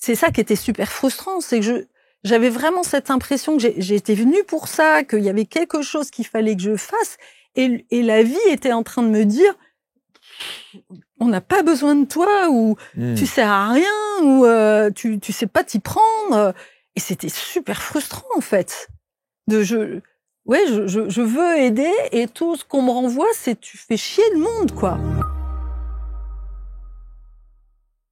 c'est ça qui était super frustrant, c'est que j'avais vraiment cette impression que j'étais venue pour ça, qu'il y avait quelque chose qu'il fallait que je fasse, et la vie était en train de me dire, on n'a pas besoin de toi, ou tu sers à rien, ou tu sais pas t'y prendre, et c'était super frustrant en fait. Je veux aider, et tout ce qu'on me renvoie, c'est tu fais chier le monde, quoi.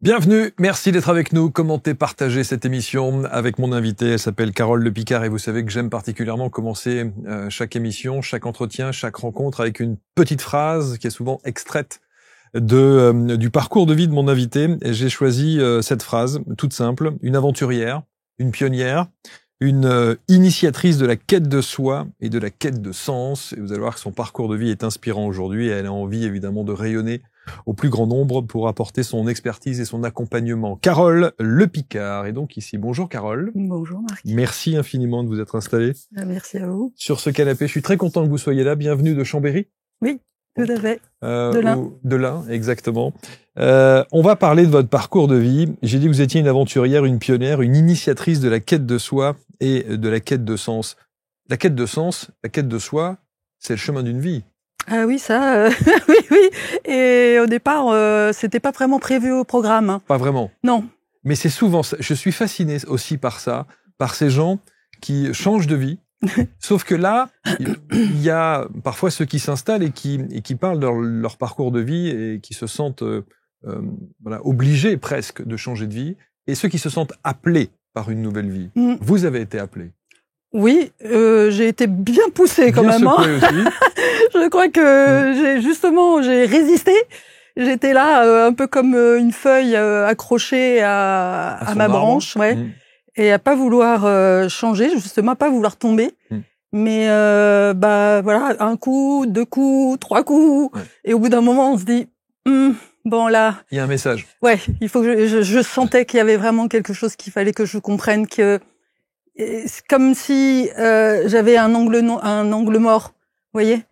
Bienvenue, merci d'être avec nous, commentez, partagez cette émission avec mon invité. Elle s'appelle Carole Le Picard, et vous savez que j'aime particulièrement commencer chaque émission, chaque entretien, chaque rencontre avec une petite phrase qui est souvent extraite du parcours de vie de mon invité. Et j'ai choisi cette phrase toute simple: une aventurière, une pionnière, une initiatrice de la quête de soi et de la quête de sens. Et vous allez voir que son parcours de vie est inspirant aujourd'hui, et elle a envie évidemment de rayonner au plus grand nombre pour apporter son expertise et son accompagnement. Carole Le Picard est donc ici. Bonjour Carole. Bonjour Marc. Merci infiniment de vous être installée. Merci à vous. Sur ce canapé, je suis très content que vous soyez là. Bienvenue de Chambéry. Oui, tout à fait. De l'Ain. De l'Ain, exactement. On va parler de votre parcours de vie. J'ai dit que vous étiez une aventurière, une pionnière, une initiatrice de la quête de soi et de la quête de sens. La quête de sens, la quête de soi, c'est le chemin d'une vie. Ah oui, ça, oui. Et au départ, c'était pas vraiment prévu au programme. Hein. Pas vraiment. Non. Mais c'est souvent ça. Je suis fasciné aussi par ça, par ces gens qui changent de vie. Sauf que là, il y a parfois ceux qui s'installent et qui parlent de leur parcours de vie et qui se sentent obligés presque de changer de vie, et ceux qui se sentent appelés par une nouvelle vie. Vous avez été appelé. Oui, j'ai été bien poussée quand même. Secoué aussi. Je crois que j'ai résisté. J'étais là un peu comme une feuille accrochée à ma branche, ouais, et à pas vouloir changer, justement à pas vouloir tomber. Mais voilà, un coup, 2 coups, 3 coups, et au bout d'un moment, on se dit bon là. Il y a un message. Ouais, il faut que je sentais qu'il y avait vraiment quelque chose qu'il fallait que je comprenne, que c'est comme si j'avais un angle mort, vous voyez.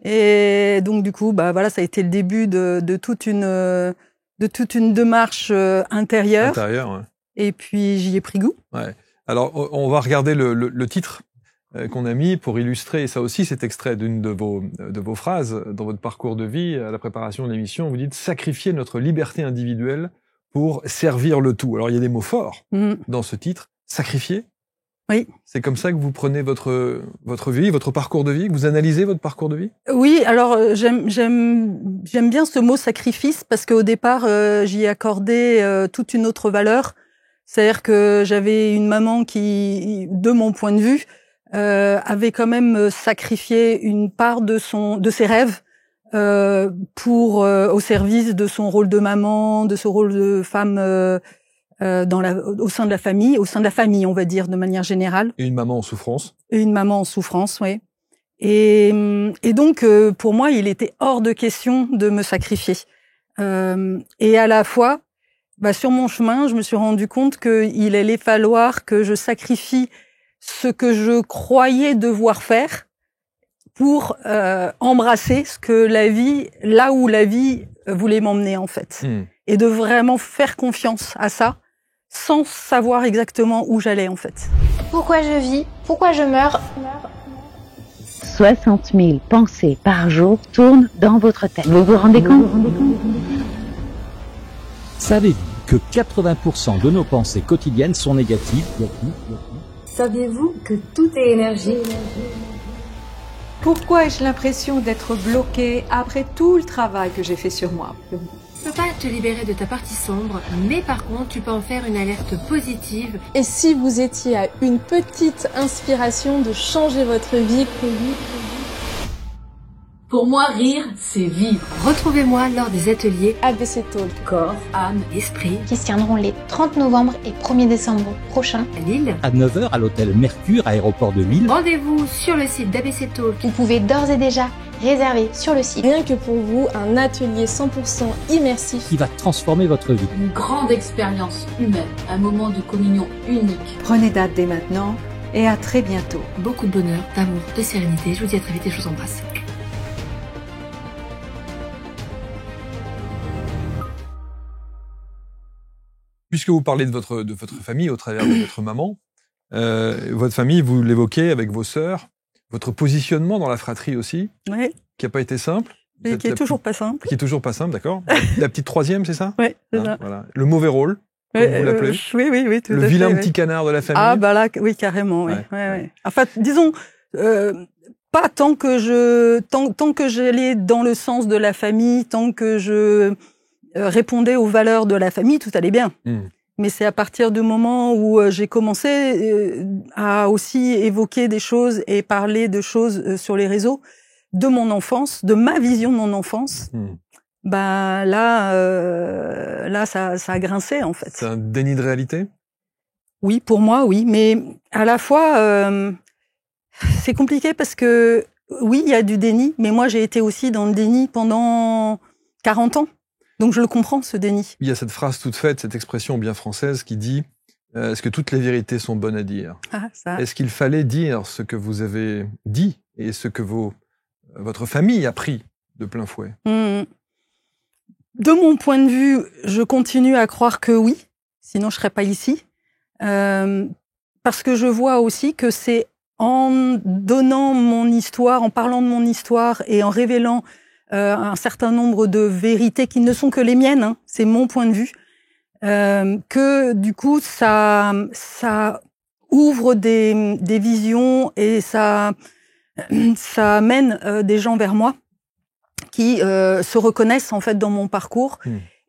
Et donc du coup, voilà, ça a été le début de toute une démarche intérieure. Ouais. Et puis j'y ai pris goût. Ouais. Alors on va regarder le titre qu'on a mis pour illustrer, et ça aussi c'est extrait d'une de vos phrases dans votre parcours de vie. À la préparation de l'émission, vous dites: sacrifier notre liberté individuelle pour servir le tout. Alors il y a des mots forts dans ce titre. Sacrifier. Oui. C'est comme ça que vous prenez votre vie, votre parcours de vie, que vous analysez votre parcours de vie? Oui, alors j'aime bien ce mot sacrifice, parce qu'au départ j'y ai accordé toute une autre valeur. C'est-à-dire que j'avais une maman qui, de mon point de vue, avait quand même sacrifié une part de ses rêves au service de son rôle de maman, de son rôle de femme au sein de la famille, on va dire, de manière générale. Et une maman en souffrance. Oui. Et donc, pour moi, il était hors de question de me sacrifier. Et à la fois, sur mon chemin, je me suis rendu compte qu'il allait falloir que je sacrifie ce que je croyais devoir faire pour embrasser là où la vie voulait m'emmener, en fait. Et de vraiment faire confiance à ça, sans savoir exactement où j'allais, en fait. Pourquoi je vis? Pourquoi je meurs? 60 000 pensées par jour tournent dans votre tête. Vous vous rendez compte? Savez-vous que 80% de nos pensées quotidiennes sont négatives? Saviez-vous que tout est énergie? Pourquoi ai-je l'impression d'être bloquée après tout le travail que j'ai fait sur moi? Tu peux pas te libérer de ta partie sombre, mais par contre, tu peux en faire une alerte positive. Et si vous étiez à une petite inspiration de changer votre vie? Pour moi, rire, c'est vivre. Retrouvez-moi lors des ateliers ABC Talk, corps, âme, esprit, qui se tiendront les 30 novembre et 1er décembre prochains à Lille. À 9h à l'hôtel Mercure, aéroport de Lille. Rendez-vous sur le site d'ABC Talk. Vous pouvez d'ores et déjà réserver sur le site. Rien que pour vous, un atelier 100% immersif qui va transformer votre vie. Une grande expérience humaine, un moment de communion unique. Prenez date dès maintenant et à très bientôt. Beaucoup de bonheur, d'amour, de sérénité. Je vous dis à très vite et je vous embrasse. Puisque vous parlez de votre famille au travers de votre maman, votre famille, vous l'évoquez avec vos sœurs, votre positionnement dans la fratrie aussi, Oui. qui n'a pas été simple. Et qui est toujours pas simple. Qui est toujours pas simple, d'accord. La petite troisième, c'est ça? Oui, c'est ça. Voilà. Le mauvais rôle, comme vous l'appelez. Oui, tout à fait. Le vilain petit canard de la famille. Ah, bah là, oui, carrément, oui. Ouais. Enfin, disons, pas tant que j'allais dans le sens de la famille, tant que je répondais aux valeurs de la famille, tout allait bien. Mais c'est à partir du moment où j'ai commencé à aussi évoquer des choses et parler de choses sur les réseaux, de mon enfance, de ma vision de mon enfance, bah là ça a grincé en fait. C'est un déni de réalité? Oui, pour moi, oui, mais à la fois c'est compliqué parce que oui, il y a du déni, mais moi j'ai été aussi dans le déni pendant 40 ans. Donc je le comprends, ce déni. Il y a cette phrase toute faite, cette expression bien française qui dit est-ce que toutes les vérités sont bonnes à dire? Est-ce qu'il fallait dire ce que vous avez dit et ce que votre famille a pris de plein fouet? De mon point de vue, je continue à croire que oui, sinon je serais pas ici. Parce que je vois aussi que c'est en donnant mon histoire, en parlant de mon histoire et en révélant un certain nombre de vérités qui ne sont que les miennes, hein, c'est mon point de vue, que du coup ça ouvre des visions et ça amène des gens vers moi qui se reconnaissent en fait dans mon parcours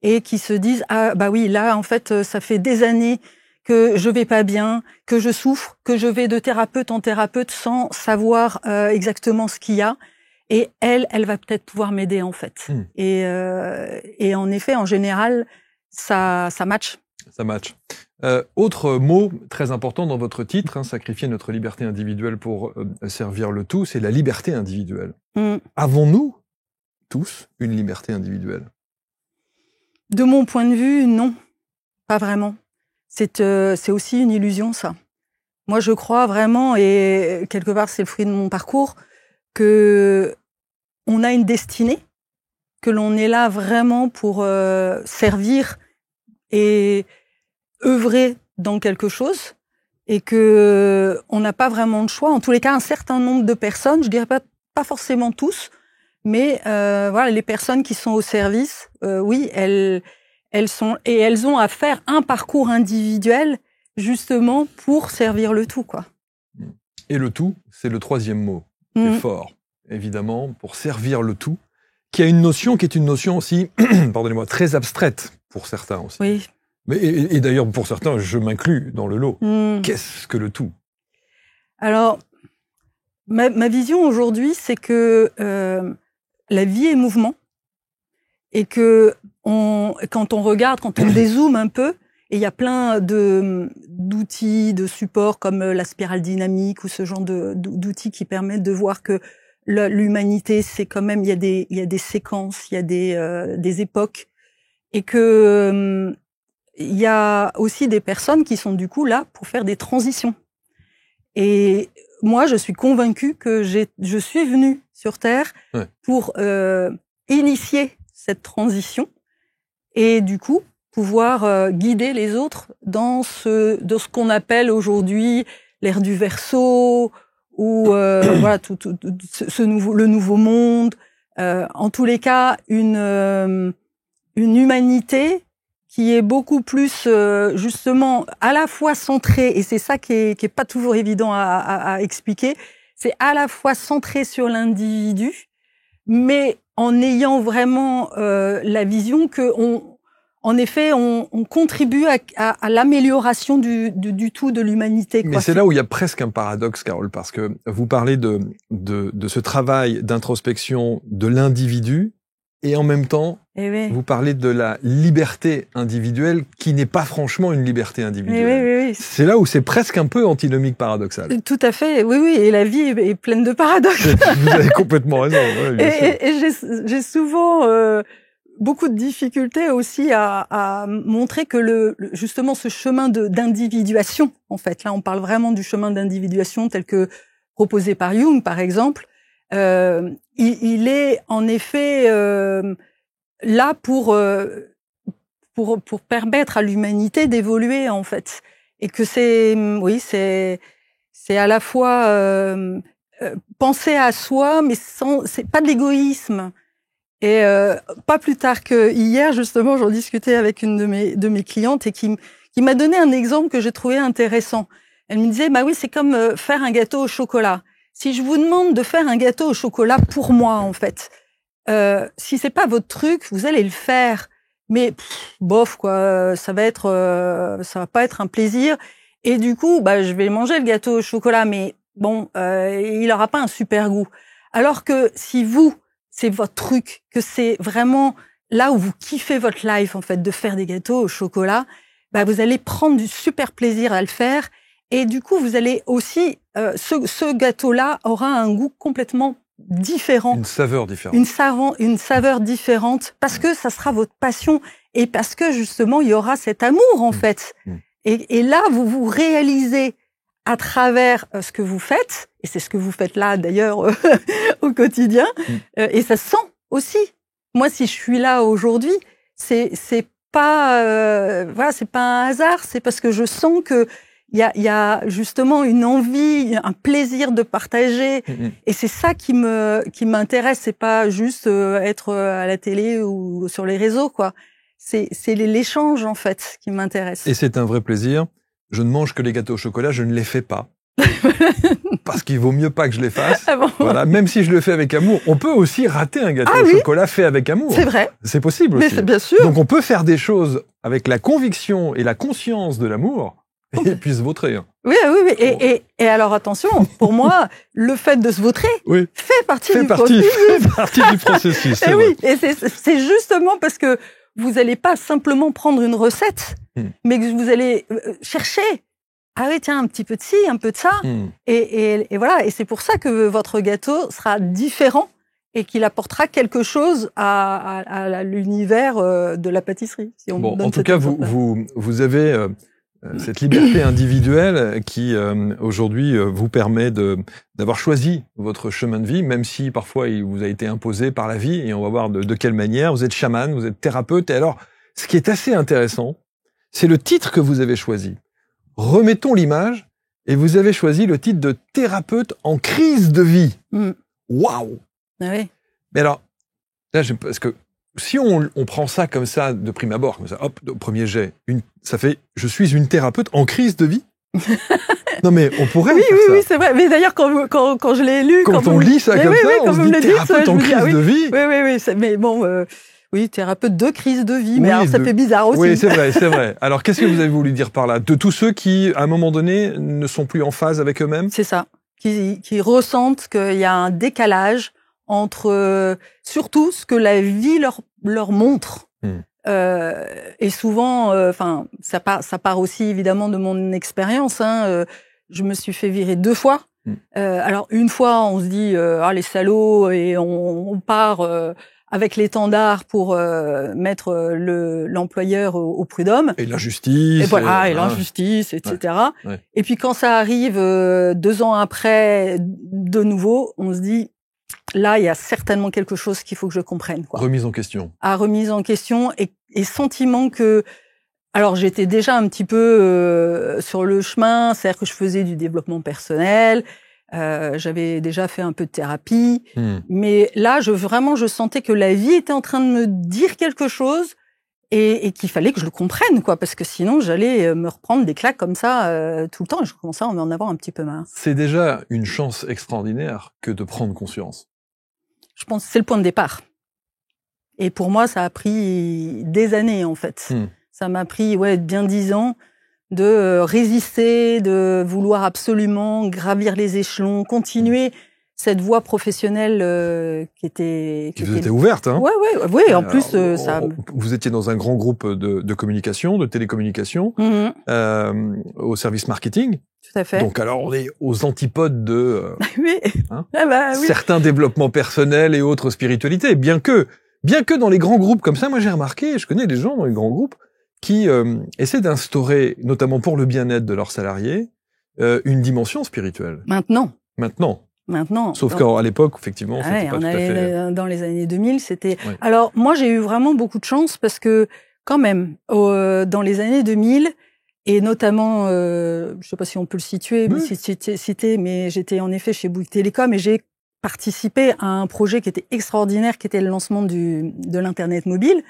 et qui se disent ah bah oui, là en fait ça fait des années que je vais pas bien, que je souffre, que je vais de thérapeute en thérapeute sans savoir exactement ce qu'il y a, et elle va peut-être pouvoir m'aider en fait. Et en effet, en général, ça match. Ça match. Autre mot très important dans votre titre, hein, sacrifier notre liberté individuelle pour servir le tout, c'est la liberté individuelle. Avons-nous tous une liberté individuelle? De mon point de vue, non, pas vraiment. C'est aussi une illusion, ça. Moi, je crois vraiment, et quelque part, c'est le fruit de mon parcours, que on a une destinée, que l'on est là vraiment pour servir et œuvrer dans quelque chose, et que on n'a pas vraiment de choix. En tous les cas, un certain nombre de personnes, je dirais pas forcément tous, mais voilà, les personnes qui sont au service, oui, elles ont à faire un parcours individuel justement pour servir le tout, quoi. Et le tout, c'est le troisième mot. C'est fort, évidemment, pour servir le tout, qui a une notion qui est une notion aussi, pardonnez-moi, très abstraite pour certains aussi. Oui. Mais, et d'ailleurs, pour certains, je m'inclus dans le lot. Qu'est-ce que le tout? Alors, ma vision aujourd'hui, c'est que la vie est mouvement et que quand on regarde, quand on dézoome un peu, et il y a plein d'outils, de supports comme la spirale dynamique ou ce genre d'outils qui permettent de voir que l'humanité, c'est quand même, il y a des séquences, il y a des époques, et que il y a aussi des personnes qui sont du coup là pour faire des transitions. Et moi, je suis convaincue que je suis venue sur Terre pour initier cette transition et du coup pouvoir guider les autres dans ce qu'on appelle aujourd'hui l'ère du Verseau ou voilà le nouveau monde. En tous les cas, une humanité qui est beaucoup plus justement à la fois centrée, et c'est ça qui est pas toujours évident à expliquer, c'est à la fois centré sur l'individu, mais en ayant vraiment la vision que en effet, on contribue à l'amélioration du tout de l'humanité. Mais c'est là où il y a presque un paradoxe, Carole, parce que vous parlez de ce travail d'introspection de l'individu, et en même temps, vous parlez de la liberté individuelle qui n'est pas franchement une liberté individuelle. Oui. C'est là où c'est presque un peu antinomique paradoxal. Tout à fait, oui. Et la vie est pleine de paradoxes. Vous avez complètement raison. Ouais, et j'ai souvent beaucoup de difficultés aussi à montrer que justement ce chemin d'individuation, en fait, là on parle vraiment du chemin d'individuation tel que proposé par Jung, par exemple, il est en effet là pour pour permettre à l'humanité d'évoluer en fait, et que c'est à la fois penser à soi, mais c'est pas de l'égoïsme. Et pas plus tard que hier, justement, j'en discutais avec une de mes clientes et qui m'a donné un exemple que j'ai trouvé intéressant. Elle me disait, bah oui, c'est comme faire un gâteau au chocolat. Si je vous demande de faire un gâteau au chocolat pour moi, en fait, si c'est pas votre truc, vous allez le faire. Mais bof, quoi, ça va pas être un plaisir. Et du coup, bah, je vais manger le gâteau au chocolat, mais bon, il aura pas un super goût. Alors que si c'est votre truc, que c'est vraiment là où vous kiffez votre life, en fait, de faire des gâteaux au chocolat, bah, vous allez prendre du super plaisir à le faire. Et du coup, vous allez aussi, ce gâteau-là aura un goût complètement différent. Une saveur différente. Une saveur différente, parce que ça sera votre passion et parce que, justement, il y aura cet amour, en fait. Et là, vous réalisez à travers ce que vous faites, et c'est ce que vous faites là d'ailleurs au quotidien, et ça se sent aussi. Moi, si je suis là aujourd'hui, c'est pas c'est pas un hasard, c'est parce que je sens que il y a justement une envie, un plaisir de partager, et c'est ça qui m'intéresse. C'est pas juste être à la télé ou sur les réseaux, quoi. C'est l'échange en fait qui m'intéresse. Et c'est un vrai plaisir. Je ne mange que les gâteaux au chocolat, je ne les fais pas. Parce qu'il vaut mieux pas que je les fasse. Ah bon. Voilà, même si je le fais avec amour, on peut aussi rater un gâteau au chocolat fait avec amour. C'est vrai. C'est possible Mais aussi. c'est bien sûr. Donc on peut faire des choses avec la conviction et la conscience de l'amour et puis se vautrer. Oui. Et alors attention, pour moi, le fait de se vautrer fait partie du processus. Et oui, et c'est justement parce que vous n'allez pas simplement prendre une recette, mais que vous allez chercher. Ah oui, tiens, un petit peu de ci, un peu de ça. Et voilà. Et c'est pour ça que votre gâteau sera différent et qu'il apportera quelque chose à l'univers de la pâtisserie. Si on en tout cas, vous avez cette liberté individuelle qui, aujourd'hui, vous permet d'avoir choisi votre chemin de vie, même si parfois il vous a été imposé par la vie, et on va voir de quelle manière. Vous êtes chaman, vous êtes thérapeute, et alors, ce qui est assez intéressant, c'est le titre que vous avez choisi. Remettons l'image, et vous avez choisi le titre de thérapeute en crise de vie. Waouh! Ah oui. Mais alors, là, parce que si on prend ça comme ça, de prime abord, comme ça, hop, au premier jet, ça fait « je suis une thérapeute en crise de vie ». Non mais on pourrait faire ça. Oui, c'est vrai. Mais d'ailleurs, quand je l'ai lu... Quand on lit ça comme ça, on se dit « thérapeute en crise de vie ». Oui. Mais bon... Oui, thérapeute de crise de vie, mais alors ça fait bizarre aussi. Oui, c'est vrai. Alors, qu'est-ce que vous avez voulu dire par là? De tous ceux qui, à un moment donné, ne sont plus en phase avec eux-mêmes? C'est ça. Qui ressentent qu'il y a un décalage entre, surtout, ce que la vie leur montre. Et souvent, ça part aussi, évidemment, de mon expérience, je me suis fait virer 2 fois. Alors, une fois, on se dit, les salauds, et on part, avec l'étendard pour mettre l'employeur au prud'homme. Et l'injustice. Et voilà, et l'injustice, etc. Ouais. Et puis quand ça arrive 2 ans après, de nouveau, on se dit, là, il y a certainement quelque chose qu'il faut que je comprenne, quoi. Remise en question. Remise en question et sentiment que... Alors, j'étais déjà un petit peu sur le chemin, c'est-à-dire que je faisais du développement personnel, j'avais déjà fait un peu de thérapie, mais là, je sentais que la vie était en train de me dire quelque chose et qu'il fallait que je le comprenne, quoi, parce que sinon, j'allais me reprendre des claques comme ça tout le temps et je commençais à en avoir un petit peu marre. C'est déjà une chance extraordinaire que de prendre conscience. Je pense que c'est le point de départ. Et pour moi, ça a pris des années, en fait. Ça m'a pris, bien 10 ans de résister, de vouloir absolument gravir les échelons, continuer cette voie professionnelle qui vous était ouverte, hein. Ouais. En plus, ça. Vous étiez dans un grand groupe de communication, de télécommunication, au service marketing. Tout à fait. Donc alors, on est aux antipodes de oui. Certains développements personnels et autres spiritualités. Bien que dans les grands groupes comme ça, moi j'ai remarqué, je connais des gens dans les grands groupes qui essaient d'instaurer, notamment pour le bien-être de leurs salariés, une dimension spirituelle. Maintenant. Sauf qu'à l'époque, effectivement, c'était pas tout à fait... Dans les années 2000, c'était... Ouais. Alors, moi, j'ai eu vraiment beaucoup de chance parce que Quand même, dans les années 2000, et notamment, je ne sais pas si on peut le situer, Oui. citer, mais j'étais en effet chez Bouygues Télécom et j'ai participé à un projet qui était extraordinaire, qui était le lancement de l'Internet mobile,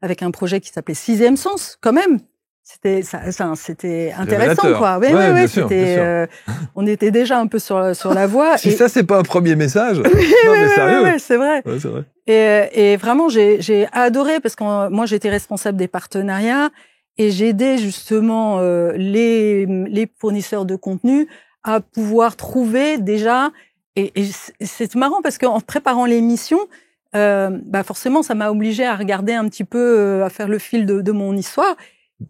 avec un projet qui s'appelait Sixième Sens, quand même. C'était intéressant, quoi. Oui, ouais, bien c'était, on était déjà un peu sur la voie. Si ça, c'est pas un premier message. Non, mais sérieux. Ouais, c'est vrai. Ouais, c'est vrai. Et vraiment, j'ai adoré parce que moi, j'étais responsable des partenariats et j'aidais justement les fournisseurs de contenu à pouvoir trouver déjà. Et c'est marrant parce qu'en préparant l'émission, forcément, ça m'a obligé à regarder un petit peu, à faire le fil de mon histoire.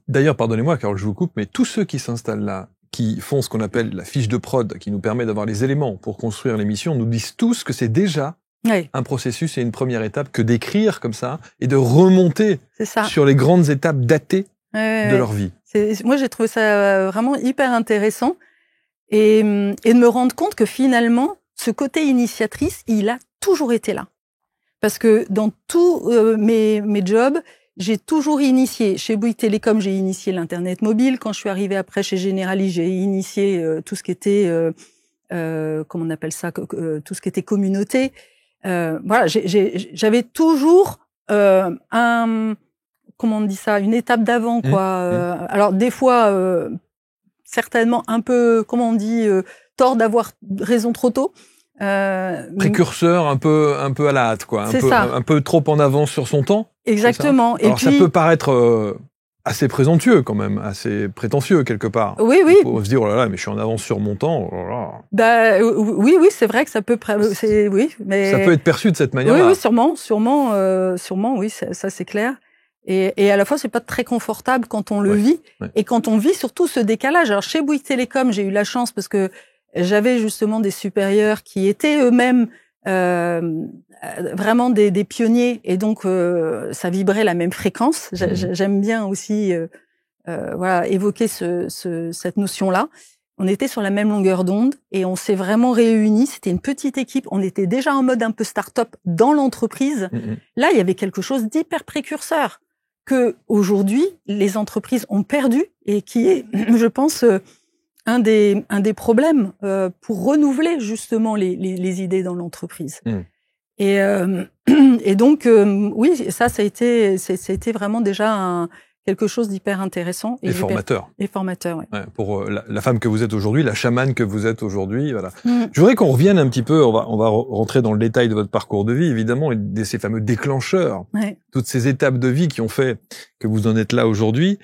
D'ailleurs, pardonnez-moi, Carole, je vous coupe, mais tous ceux qui s'installent là, qui font ce qu'on appelle la fiche de prod, qui nous permet d'avoir les éléments pour construire l'émission, nous disent tous que c'est déjà un processus et une première étape que d'écrire comme ça et de remonter sur les grandes étapes datées de leur vie. Moi, j'ai trouvé ça vraiment hyper intéressant et de me rendre compte que finalement, ce côté initiatrice, il a toujours été là. Parce que dans tous mes jobs, j'ai toujours initié. Chez Bouygues Télécom, j'ai initié l'Internet mobile. Quand je suis arrivée après chez Generali, j'ai initié tout ce qui était, comment on appelle ça, tout ce qui était communauté. Voilà, j'avais toujours comment on dit ça, une étape d'avant, quoi. Alors des fois, certainement un peu, comment on dit, tort d'avoir raison trop tôt. Précurseur, un peu à la hâte, quoi. Un peu trop en avance sur son temps. Exactement. Alors ça peut paraître assez présomptueux quand même, assez prétentieux quelque part. Oui. Il faut se dire, oh là là, mais je suis en avance sur mon temps. Oh là là. Oui, c'est vrai que ça peut, mais ça peut être perçu de cette manière-là. Oui, sûrement, oui, ça c'est clair. Et à la fois, c'est pas très confortable quand on le vit, et quand on vit surtout ce décalage. Alors chez Bouygues Télécom, j'ai eu la chance parce que j'avais justement des supérieurs qui étaient eux-mêmes vraiment des pionniers, et donc ça vibrait la même fréquence. J'aime bien aussi évoquer cette notion-là. On était sur la même longueur d'onde et on s'est vraiment réunis. C'était une petite équipe. On était déjà en mode un peu start-up dans l'entreprise. Là, il y avait quelque chose d'hyper précurseur que aujourd'hui les entreprises ont perdu et qui est, je pense, un des problèmes pour renouveler justement les idées dans l'entreprise. Et donc oui, ça a été vraiment déjà quelque chose d'hyper intéressant et formateur. Et formateur, oui. Ouais, pour la femme que vous êtes aujourd'hui, la chamane que vous êtes aujourd'hui, voilà. Je voudrais qu'on revienne un petit peu, on va rentrer dans le détail de votre parcours de vie, évidemment, et de ces fameux déclencheurs, toutes ces étapes de vie qui ont fait que vous en êtes là aujourd'hui.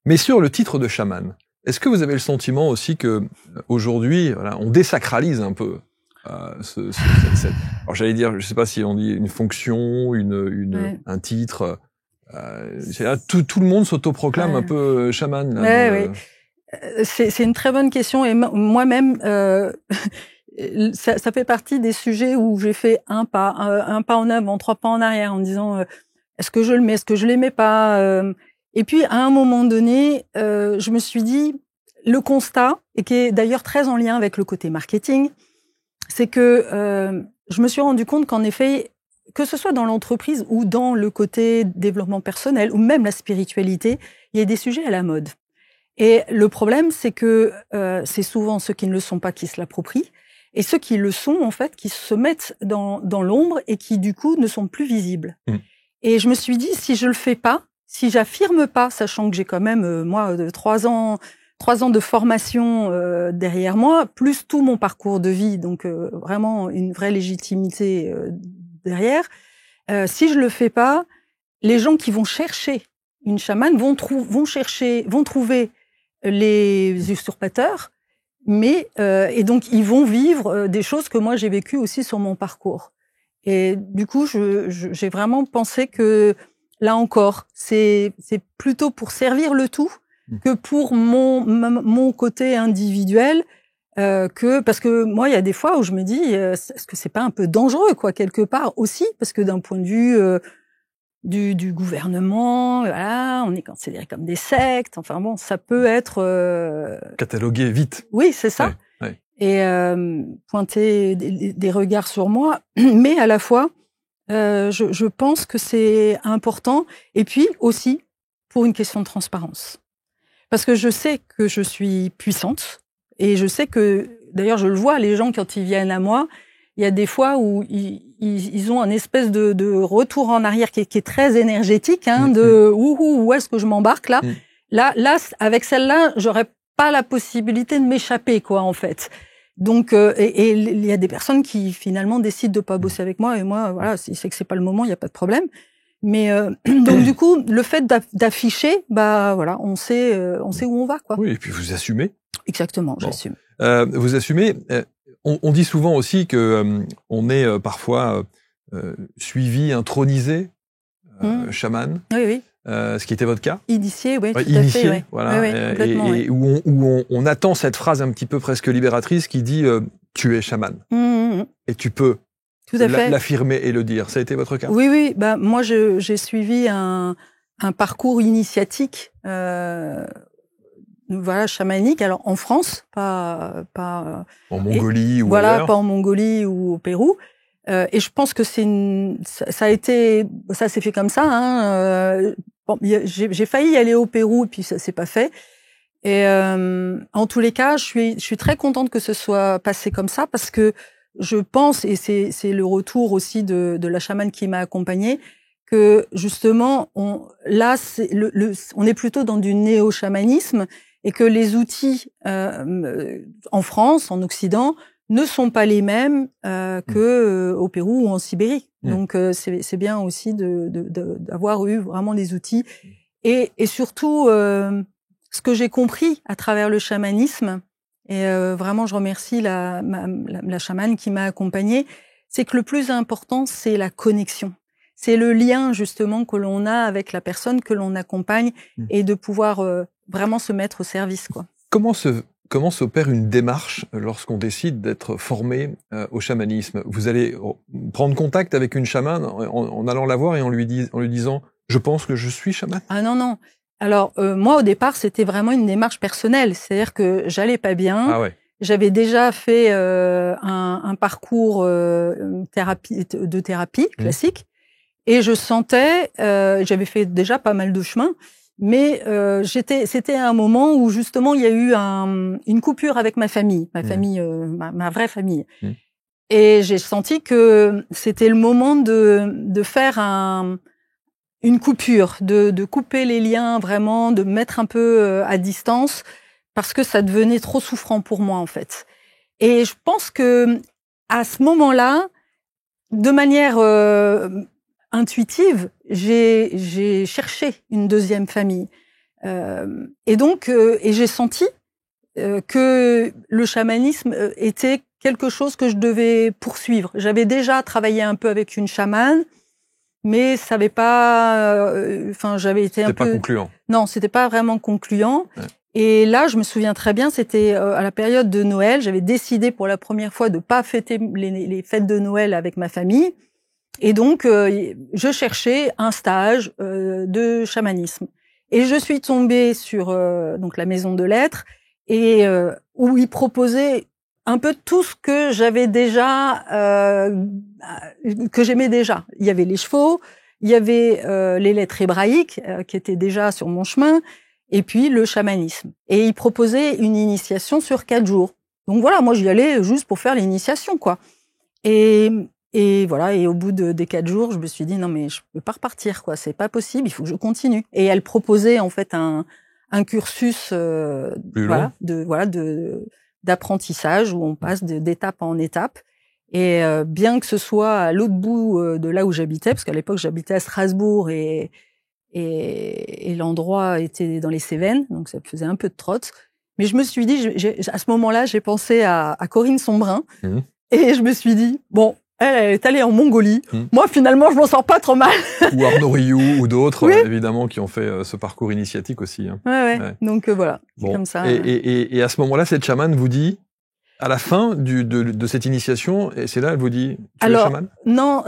Mais sur le titre de chamane, est-ce que vous avez le sentiment aussi que aujourd'hui, voilà, on désacralise un peu alors j'allais dire, je sais pas si on dit une fonction, un titre. Tout le monde s'autoproclame un peu chaman. Oui. C'est une très bonne question et moi-même, ça fait partie des sujets où j'ai fait un pas en avant, 3 pas en arrière, en disant est-ce que je le mets, est-ce que je les mets pas. Et puis à un moment donné, je me suis dit le constat, et qui est d'ailleurs très en lien avec le côté marketing, c'est que je me suis rendu compte qu'en effet, que ce soit dans l'entreprise ou dans le côté développement personnel ou même la spiritualité, il y a des sujets à la mode. Et le problème, c'est que c'est souvent ceux qui ne le sont pas qui se l'approprient, et ceux qui le sont, en fait, qui se mettent dans l'ombre et qui, du coup, ne sont plus visibles. Et je me suis dit, si je le fais pas, si j'affirme pas, sachant que j'ai quand même, moi, 3 ans de formation derrière moi, plus tout mon parcours de vie, donc vraiment une vraie légitimité derrière. Si je le fais pas, les gens qui vont chercher une chamane vont trouver les usurpateurs, mais et donc ils vont vivre des choses que moi j'ai vécues aussi sur mon parcours. Et du coup, j'ai vraiment pensé que là encore, c'est plutôt pour servir le tout que pour mon côté individuel. Parce que moi, il y a des fois où je me dis, est-ce que c'est pas un peu dangereux, quoi, quelque part aussi, parce que d'un point de vue du gouvernement, voilà, on est considéré comme des sectes. Enfin bon, ça peut être catalogué vite. Oui, c'est ça. Ouais. Et pointer des regards sur moi, mais à la fois, je pense que c'est important. Et puis aussi, pour une question de transparence. Parce que je sais que je suis puissante et je sais que, d'ailleurs, je le vois, les gens, quand ils viennent à moi, il y a des fois où ils ont un espèce de retour en arrière qui est très énergétique, de où est-ce que je m'embarque là? Là, avec celle-là, j'aurais pas la possibilité de m'échapper, quoi, en fait. Donc, et il y a des personnes qui finalement décident de pas bosser avec moi, et moi, voilà, si c'est que c'est pas le moment, il y a pas de problème. Mais donc du coup, le fait d'afficher, bah voilà, on sait où on va, quoi. Oui, et puis vous assumez. Exactement, j'assume. Vous assumez. On dit souvent aussi que on est parfois suivi, intronisé, chaman. Oui, oui. Ce qui était votre cas. Initié, oui, tout initié, à fait. Oui. Voilà. Oui, complètement, et où on attend cette phrase un petit peu presque libératrice qui dit tu es chaman. Et tu peux l'affirmer et le dire. Ça a été votre cas? Oui, oui. Bah, moi, j'ai suivi un parcours initiatique, voilà, chamanique. Alors, en France, pas en Mongolie ou voilà, ailleurs. Pas en Mongolie ou au Pérou. Et je pense que ça s'est fait comme ça. Bon, j'ai failli aller au Pérou, et puis ça s'est pas fait. Et en tous les cas, je suis très contente que ce soit passé comme ça, parce que je pense, et c'est le retour aussi de la chamane qui m'a accompagnée, que justement, on est plutôt dans du néo-chamanisme, et que les outils en France, en Occident, ne sont pas les mêmes que au Pérou ou en Sibérie. Donc c'est bien aussi d'avoir eu vraiment les outils, et surtout ce que j'ai compris à travers le chamanisme, et vraiment je remercie la chamane qui m'a accompagnée, c'est que le plus important, c'est la connexion. C'est le lien justement que l'on a avec la personne que l'on accompagne, et de pouvoir vraiment se mettre au service, quoi. Comment s'opère une démarche lorsqu'on décide d'être formé au chamanisme? Vous allez prendre contact avec une chamane en allant la voir et en lui disant « Je pense que je suis chamane ». Ah non. Alors, moi, au départ, c'était vraiment une démarche personnelle. C'est-à-dire que j'allais pas bien. Ah ouais. J'avais déjà fait un parcours de thérapie classique. Et je sentais, j'avais fait déjà pas mal de chemin, mais c'était un moment où justement il y a eu une coupure avec ma famille, ma vraie famille. Et j'ai senti que c'était le moment de faire une coupure, de couper les liens vraiment, de mettre un peu à distance, parce que ça devenait trop souffrant pour moi, en fait. Et je pense que à ce moment-là, de manière intuitive, j'ai cherché une deuxième famille. Et donc, et j'ai senti que le chamanisme était quelque chose que je devais poursuivre. J'avais déjà travaillé un peu avec une chamane, mais ça n'avait pas, j'avais été un peu... C'était pas concluant. Non, c'était pas vraiment concluant. Ouais. Et là, je me souviens très bien, c'était à la période de Noël. J'avais décidé pour la première fois de pas fêter les fêtes de Noël avec ma famille. Et donc, je cherchais un stage de chamanisme. Et je suis tombée sur donc la maison de lettres, et où ils proposaient un peu tout ce que j'avais déjà, que j'aimais déjà. Il y avait les chevaux, il y avait les lettres hébraïques qui étaient déjà sur mon chemin, et puis le chamanisme. Et ils proposaient une initiation sur 4 jours. Donc voilà, moi j'y allais juste pour faire l'initiation, quoi. Et voilà, et au bout des 4 jours, je me suis dit non mais je peux pas repartir, quoi. C'est pas possible, il faut que je continue. Et elle proposait en fait un cursus d'apprentissage où on passe d'étape en étape. Et bien que ce soit à l'autre bout de là où j'habitais, parce qu'à l'époque j'habitais à Strasbourg et l'endroit était dans les Cévennes, donc ça faisait un peu de trotte. Mais je me suis dit, à ce moment-là, j'ai pensé à Corinne Sombrin, et je me suis dit bon. Elle est allée en Mongolie. Moi, finalement, je m'en sors pas trop mal. Ou Arnaud Rioux ou d'autres, oui. Évidemment, qui ont fait ce parcours initiatique aussi. Hein. Ouais. Donc voilà, c'est comme ça. Et à ce moment-là, cette chamane vous dit, à la fin de cette initiation, et c'est là, elle vous dit, tu es chamane ? Non,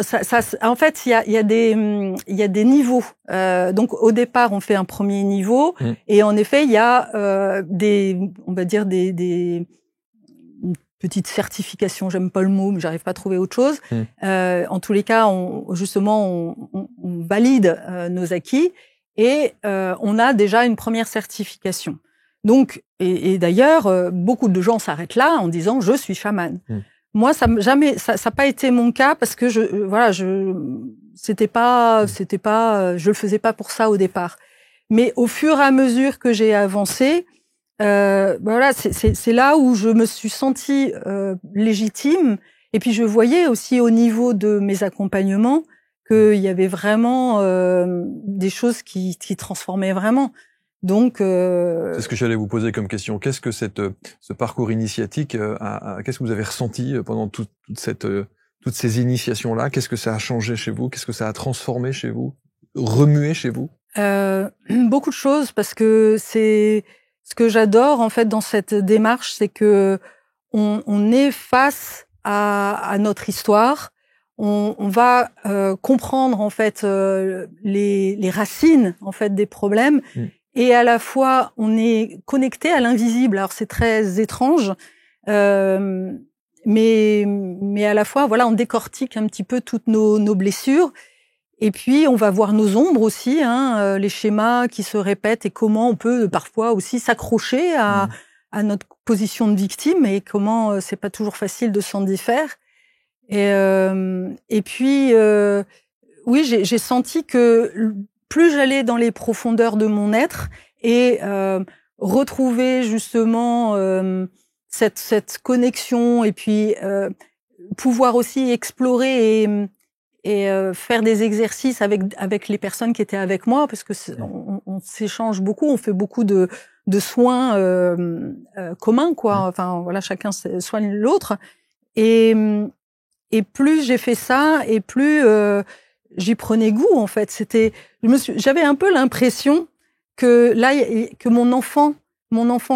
en fait, il y a des niveaux. Donc au départ, on fait un premier niveau, et en effet, il y a on va dire des petite certification, j'aime pas le mot, mais j'arrive pas à trouver autre chose. En tous les cas, on valide nos acquis, et on a déjà une première certification. Donc, et d'ailleurs, beaucoup de gens s'arrêtent là en disant je suis chamane. Moi, ça n'a pas été mon cas parce que je le faisais pas pour ça au départ. Mais au fur et à mesure que j'ai avancé, c'est là où je me suis sentie légitime. Et puis je voyais aussi au niveau de mes accompagnements qu'il y avait vraiment des choses qui transformaient vraiment. Donc, c'est ce que j'allais vous poser comme question. Qu'est-ce que ce parcours initiatique qu'est-ce que vous avez ressenti pendant toutes ces initiations-là? Qu'est-ce que ça a changé chez vous? Qu'est-ce que ça a transformé chez vous? Remué chez vous? Beaucoup de choses, parce que c'est ce que j'adore en fait dans cette démarche, c'est que on est face à notre histoire. On va comprendre en fait les racines en fait des problèmes. Et à la fois, on est connecté à l'invisible. Alors, c'est très étrange, mais à la fois, voilà, on décortique un petit peu toutes nos blessures. Et puis, on va voir nos ombres aussi, les schémas qui se répètent et comment on peut parfois aussi s'accrocher à notre position de victime et comment c'est pas toujours facile de s'en défaire. Et puis, oui, j'ai senti que plus j'allais dans les profondeurs de mon être et retrouver justement cette connexion et puis pouvoir aussi explorer et faire des exercices avec les personnes qui étaient avec moi, parce que on s'échange beaucoup, on fait beaucoup de soins communs, quoi. Enfin voilà, chacun soigne l'autre. Et plus j'ai fait ça, et plus j'y prenais goût, en fait. J'avais un peu l'impression que là, que mon enfant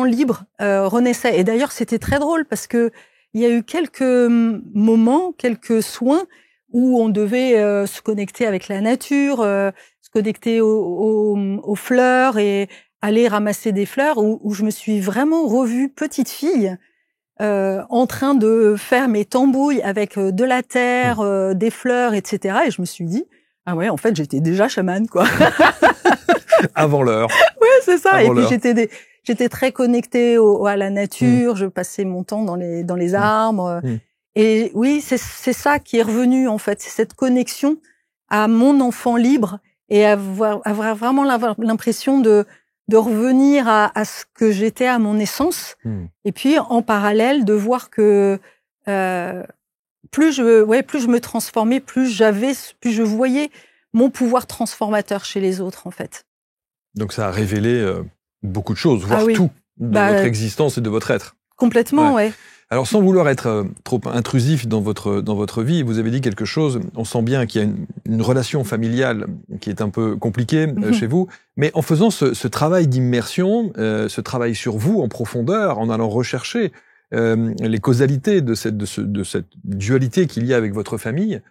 libre renaissait. Et d'ailleurs, c'était très drôle parce que il y a eu quelques moments, quelques soins où on devait se connecter avec la nature, se connecter aux fleurs et aller ramasser des fleurs, où je me suis vraiment revue petite fille en train de faire mes tambouilles avec de la terre, des fleurs, etc. Et je me suis dit, ah ouais, en fait, j'étais déjà chamane, quoi. Avant l'heure. Ouais, c'est ça. Avant et puis j'étais très connectée à la nature. Je passais mon temps dans les arbres. Et oui, c'est ça qui est revenu, en fait. C'est cette connexion à mon enfant libre et avoir vraiment l'impression de revenir à ce que j'étais à mon essence. Et puis, en parallèle, de voir que plus je me transformais, plus je voyais mon pouvoir transformateur chez les autres, en fait. Donc, ça a révélé beaucoup de choses, voire tout de votre existence et de votre être. Complètement, ouais. Alors, sans vouloir être trop intrusif dans votre vie, vous avez dit quelque chose, on sent bien qu'il y a une relation familiale qui est un peu compliquée chez vous, mais en faisant ce travail d'immersion, ce travail sur vous en profondeur, en allant rechercher les causalités de cette dualité qu'il y a avec votre famille,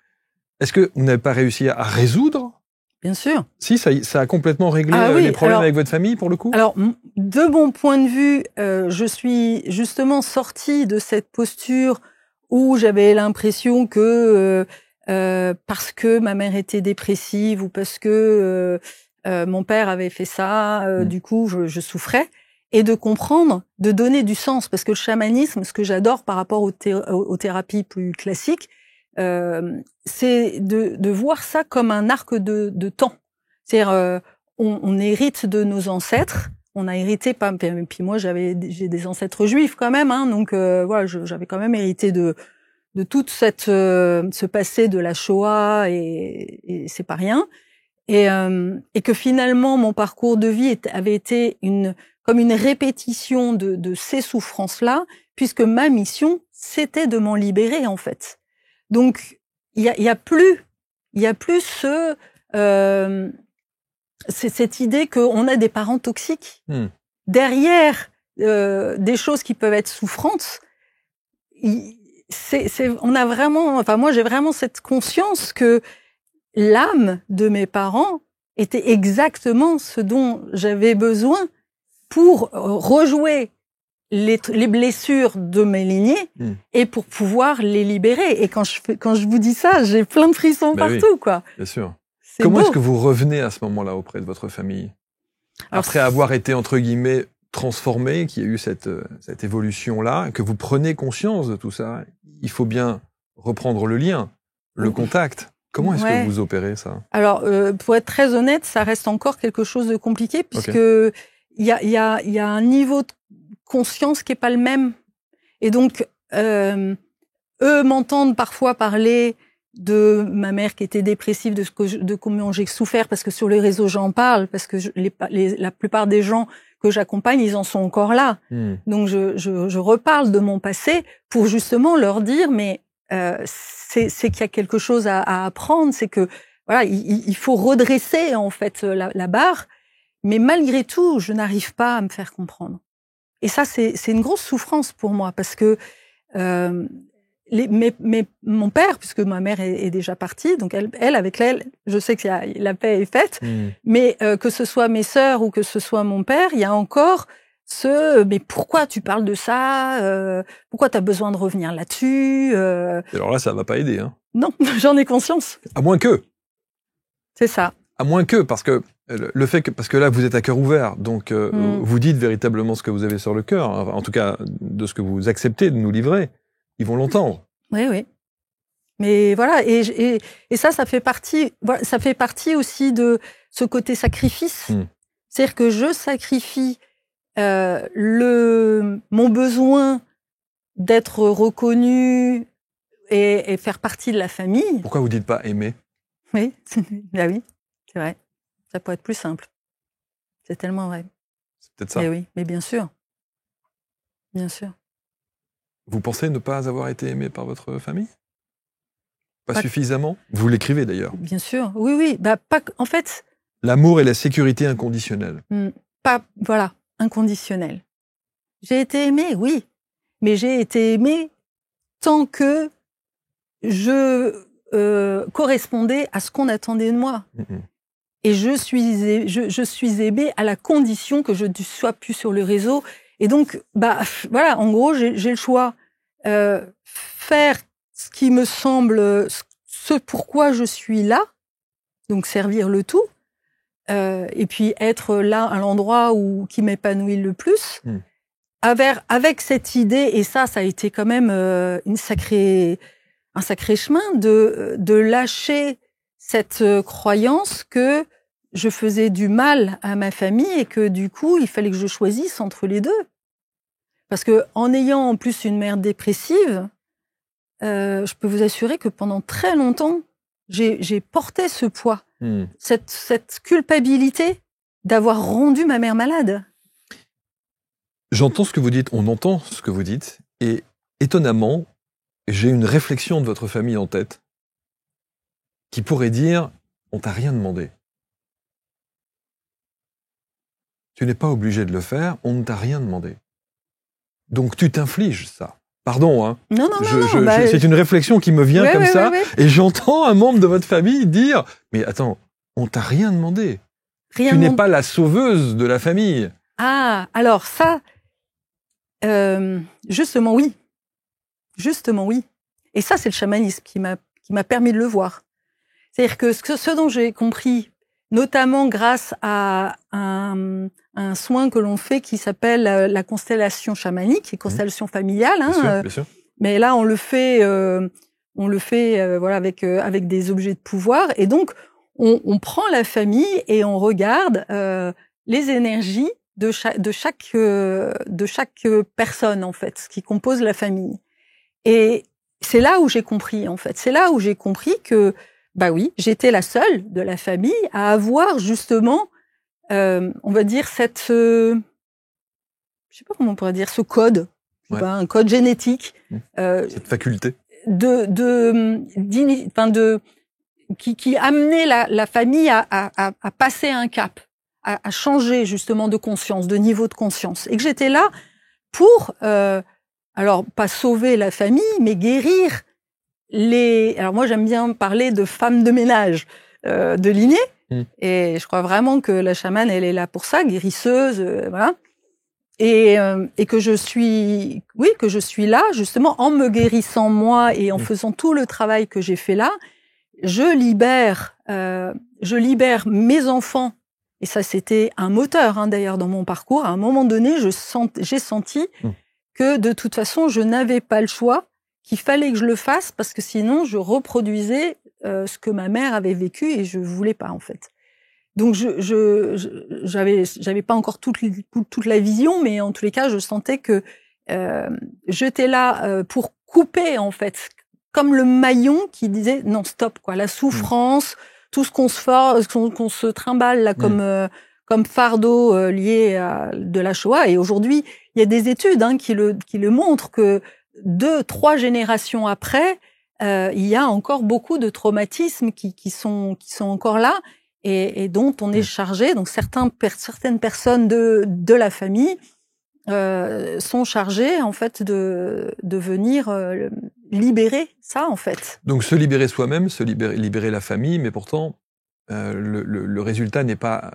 est-ce que vous n'avez pas réussi à résoudre? Bien sûr. Si, ça a complètement réglé les problèmes avec votre famille, pour le coup? Alors, de mon point de vue, je suis justement sortie de cette posture où j'avais l'impression que parce que ma mère était dépressive ou parce que mon père avait fait ça, du coup, je souffrais. Et de comprendre, de donner du sens. Parce que le chamanisme, ce que j'adore par rapport aux thérapies plus classiques, c'est de voir ça comme un arc de temps. C'est-à-dire, on hérite de nos ancêtres, on a hérité, puis moi j'ai des ancêtres juifs quand même, donc voilà, j'avais quand même hérité de toute ce passé de la Shoah, et c'est pas rien, et que finalement mon parcours de vie avait été comme une répétition de ces souffrances-là, puisque ma mission c'était de m'en libérer, en fait. Donc, il y a plus c'est cette idée qu'on a des parents toxiques. Derrière des choses qui peuvent être souffrantes, on a vraiment, enfin moi j'ai vraiment cette conscience que l'âme de mes parents était exactement ce dont j'avais besoin pour rejouer les blessures de mes lignées et pour pouvoir les libérer. Et quand je vous dis ça, j'ai plein de frissons partout, quoi. Bien sûr. Comment beau. est-ce que vous revenez à ce moment-là auprès de votre famille? Alors, Après avoir été, entre guillemets, transformé, qu'il y a eu cette évolution-là, que vous prenez conscience de tout ça, il faut bien reprendre le lien, le contact. Comment est-ce que vous opérez ça? Alors, pour être très honnête, ça reste encore quelque chose de compliqué, puisque il y a un niveau de conscience qui est pas le même. Et donc, eux m'entendent parfois parler de ma mère qui était dépressive, de comment j'ai souffert, parce que sur les réseaux j'en parle, parce que la plupart des gens que j'accompagne, ils en sont encore là. Donc je reparle de mon passé pour justement leur dire, mais c'est qu'il y a quelque chose à apprendre, c'est que voilà, il faut redresser en fait la barre, mais malgré tout, je n'arrive pas à me faire comprendre. Et ça, c'est une grosse souffrance pour moi, parce que mon père, puisque ma mère est déjà partie, donc elle avec elle, je sais que la paix est faite, mais que ce soit mes sœurs ou que ce soit mon père, il y a encore mais pourquoi tu parles de ça, pourquoi tu as besoin de revenir là-dessus, Alors là, ça va pas aider, hein. Non, j'en ai conscience. À moins que. C'est ça. À moins que, parce que le fait que, parce que là, vous êtes à cœur ouvert, donc vous dites véritablement ce que vous avez sur le cœur, hein, en tout cas de ce que vous acceptez de nous livrer. Ils vont l'entendre. Oui. Mais voilà, et ça fait partie, ça fait partie aussi de ce côté sacrifice. C'est-à-dire que je sacrifie mon besoin d'être reconnu et faire partie de la famille. Pourquoi vous dites pas aimer? Oui, oui, c'est vrai. Ça pourrait être plus simple. C'est tellement vrai. C'est peut-être ça. Mais oui, mais bien sûr. Bien sûr. Vous pensez ne pas avoir été aimé par votre famille? Pas suffisamment? Vous l'écrivez d'ailleurs. Bien sûr, oui. En fait... L'amour et la sécurité inconditionnelle. Pas, voilà, inconditionnel. J'ai été aimée, oui. Mais j'ai été aimée tant que je correspondais à ce qu'on attendait de moi. Et je suis aimée à la condition que je ne sois plus sur le réseau. Et donc, voilà, en gros, j'ai le choix. Faire ce qui me semble, ce pourquoi je suis là, donc servir le tout, et puis être là à l'endroit qui m'épanouit le plus, avec cette idée, et ça a été quand même un sacré chemin de lâcher cette croyance que je faisais du mal à ma famille et que du coup, il fallait que je choisisse entre les deux. Parce que en ayant en plus une mère dépressive, je peux vous assurer que pendant très longtemps, j'ai porté ce poids, cette culpabilité d'avoir rendu ma mère malade. J'entends ce que vous dites, on entend ce que vous dites, et étonnamment, j'ai une réflexion de votre famille en tête qui pourrait dire « on t'a rien demandé ». Tu n'es pas obligé de le faire, on ne t'a rien demandé. Donc tu t'infliges ça. Pardon, hein. Non. C'est une réflexion qui me vient comme ça, et j'entends un membre de votre famille dire « mais attends, on t'a rien demandé. Tu n'es pas la sauveuse de la famille. » Ah, alors ça, justement oui. Justement oui. Et ça, c'est le chamanisme qui m'a permis de le voir. C'est-à-dire que ce dont j'ai compris, notamment grâce à un soin que l'on fait qui s'appelle la constellation chamanique et constellation familiale. Bien sûr. Mais là, on le fait voilà, avec des objets de pouvoir. Et donc, on prend la famille et on regarde les énergies de chaque personne, en fait, ce qui compose la famille. Et c'est là où j'ai compris, en fait. C'est là où j'ai compris que, bah oui, j'étais la seule de la famille à avoir justement, on va dire, je sais pas comment on pourrait dire, ce code, un code génétique. Cette faculté. Qui amenait la famille à passer un cap, à changer justement de conscience, de niveau de conscience. Et que j'étais là pour, alors pas sauver la famille, mais guérir alors moi j'aime bien parler de femmes de ménage, de lignée. Et je crois vraiment que la chamane, elle est là pour ça, guérisseuse, voilà. Et que je suis là justement en me guérissant moi et en faisant tout le travail que j'ai fait là, je libère je libère mes enfants, et ça c'était un moteur d'ailleurs dans mon parcours. À un moment donné, j'ai senti que de toute façon, je n'avais pas le choix, qu'il fallait que je le fasse parce que sinon je reproduisais ce que ma mère avait vécu et je voulais pas en fait. Donc j'avais pas encore toute la vision, mais en tous les cas, je sentais que j'étais là pour couper en fait, comme le maillon qui disait non stop quoi, la souffrance, tout ce qu'on se trimballe là comme fardeau lié à de la Shoah. Et aujourd'hui, il y a des études qui le montrent que 2-3 générations après, il y a encore beaucoup de traumatismes qui sont encore là et dont on est chargé. Donc certaines personnes de la famille sont chargées en fait de venir libérer ça en fait. Donc se libérer soi-même, libérer la famille, mais pourtant le résultat n'est pas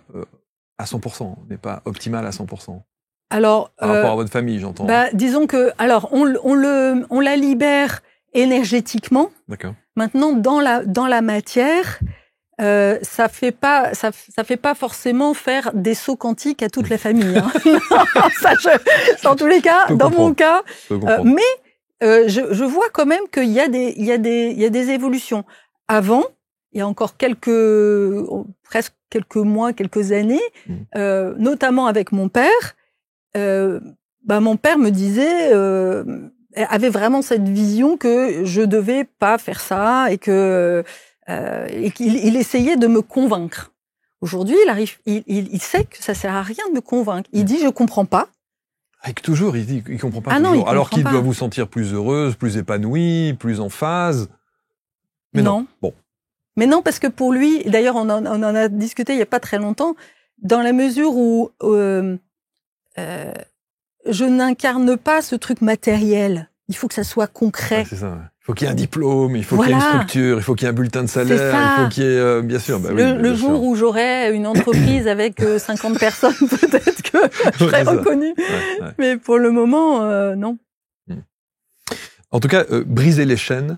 à 100%, n'est pas optimal à 100%. Alors, par rapport à votre famille, j'entends. Disons que, alors, on la libère énergétiquement. D'accord. Maintenant, dans la matière, ça fait pas forcément faire des sauts quantiques à toute la famille. En tous les cas, dans mon cas, mais je vois quand même qu'il y a des évolutions. Avant, il y a encore presque quelques mois, quelques années, notamment avec mon père. Mon père me disait, avait vraiment cette vision que je devais pas faire ça et qu'il essayait de me convaincre. Aujourd'hui, il sait que ça sert à rien de me convaincre. Il dit, je comprends pas. Avec toujours, il dit, il comprend pas toujours. Non, alors qu'il doit vous sentir plus heureuse, plus épanouie, plus en phase. Mais non. Bon. Mais non, parce que pour lui, d'ailleurs, on en a discuté il y a pas très longtemps, dans la mesure où je n'incarne pas ce truc matériel. Il faut que ça soit concret. Ouais, c'est ça. Il faut qu'il y ait un diplôme, il faut qu'il y ait une structure, il faut qu'il y ait un bulletin de salaire, il faut qu'il y ait, bien sûr. Le jour où j'aurai une entreprise avec 50 personnes, peut-être que je serai reconnue. Ouais. Mais pour le moment, non. En tout cas, briser les chaînes,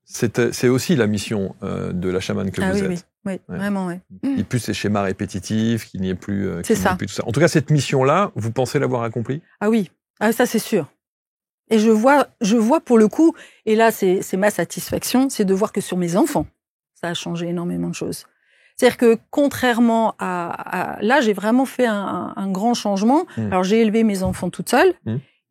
c'est aussi la mission de la chamane que vous êtes. Oui, vraiment, oui. Il n'y ait plus ces schémas répétitifs, qu'il n'y ait plus, c'est ça. Plus tout ça. En tout cas, cette mission-là, vous pensez l'avoir accomplie? Ah oui, ça c'est sûr. Et je vois pour le coup, et là c'est ma satisfaction, c'est de voir que sur mes enfants, ça a changé énormément de choses. C'est-à-dire que contrairement à là, j'ai vraiment fait un grand changement. Alors j'ai élevé mes enfants toute seule,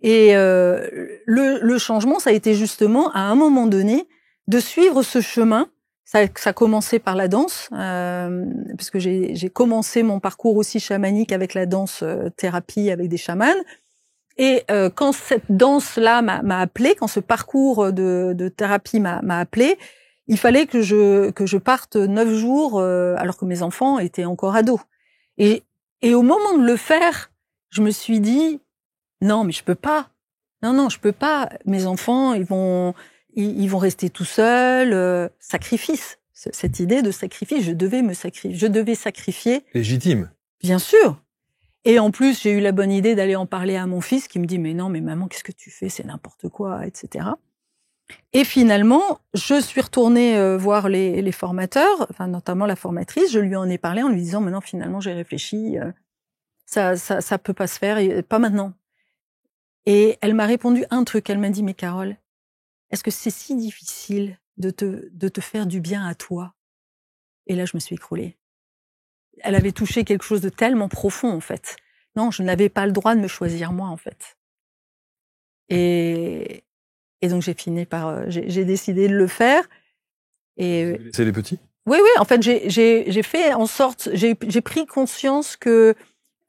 et le changement, ça a été justement à un moment donné de suivre ce chemin. Ça a commencé par la danse, parce que j'ai commencé mon parcours aussi chamanique avec la danse thérapie avec des chamans. Et quand cette danse-là m'a appelée, quand ce parcours de thérapie m'a appelée, il fallait que je parte 9 jours alors que mes enfants étaient encore ados. Et au moment de le faire, je me suis dit non, mais je peux pas. Non, je peux pas. Mes enfants, ils vont rester tout seuls. Sacrifice. Cette idée de sacrifice, je devais sacrifier. Légitime. Bien sûr. Et en plus, j'ai eu la bonne idée d'aller en parler à mon fils qui me dit « Mais non, mais maman, qu'est-ce que tu fais? C'est n'importe quoi, etc. » Et finalement, je suis retournée voir les formateurs, enfin notamment la formatrice. Je lui en ai parlé en lui disant « Maintenant, finalement, j'ai réfléchi. Ça peut pas se faire, pas maintenant. » Et elle m'a répondu un truc. Elle m'a dit « Mais Carole, est-ce que c'est si difficile de te faire du bien à toi ?» Et là, je me suis écroulée. Elle avait touché quelque chose de tellement profond, en fait. Non, je n'avais pas le droit de me choisir moi, en fait. Et donc, j'ai décidé de le faire. Et c'est les petits? Oui, en fait, j'ai fait en sorte, j'ai pris conscience que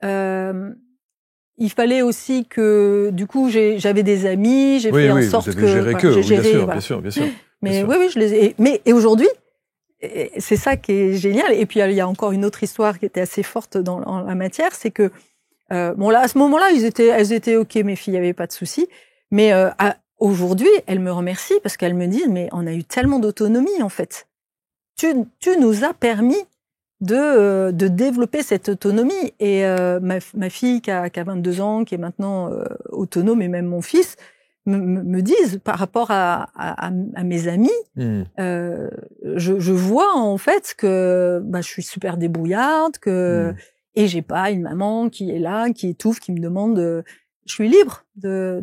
il fallait aussi que, du coup, j'avais des amis, j'ai fait en sorte que j'ai géré bien sûr. Mais oui, je les ai. Mais aujourd'hui, c'est ça qui est génial. Et puis, il y a encore une autre histoire qui était assez forte en la matière, c'est que, là, à ce moment-là, elles étaient OK, mes filles, il n'y avait pas de souci. Mais aujourd'hui, elles me remercient parce qu'elles me disent, mais on a eu tellement d'autonomie, en fait. Tu nous as permis de développer cette autonomie. Et ma fille qui a 22 ans, qui est maintenant autonome, et même mon fils, me disent par rapport à mes amis, je vois en fait que je suis super débrouillarde, et j'ai pas une maman qui est là, qui étouffe, qui me demande. Je suis libre de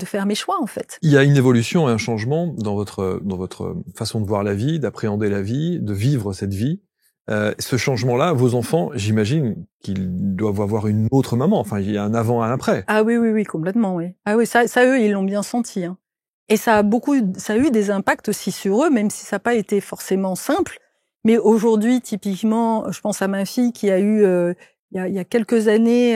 faire mes choix en fait. Il y a une évolution et un changement dans votre façon de voir la vie, d'appréhender la vie, de vivre cette vie. Ce changement-là, vos enfants, j'imagine qu'ils doivent avoir une autre maman. Enfin, il y a un avant et un après. Ah oui, complètement, oui. Ah oui, ça eux, ils l'ont bien senti. Hein. Et ça a eu des impacts aussi sur eux, même si ça n'a pas été forcément simple. Mais aujourd'hui, typiquement, je pense à ma fille qui a eu, il y a quelques années,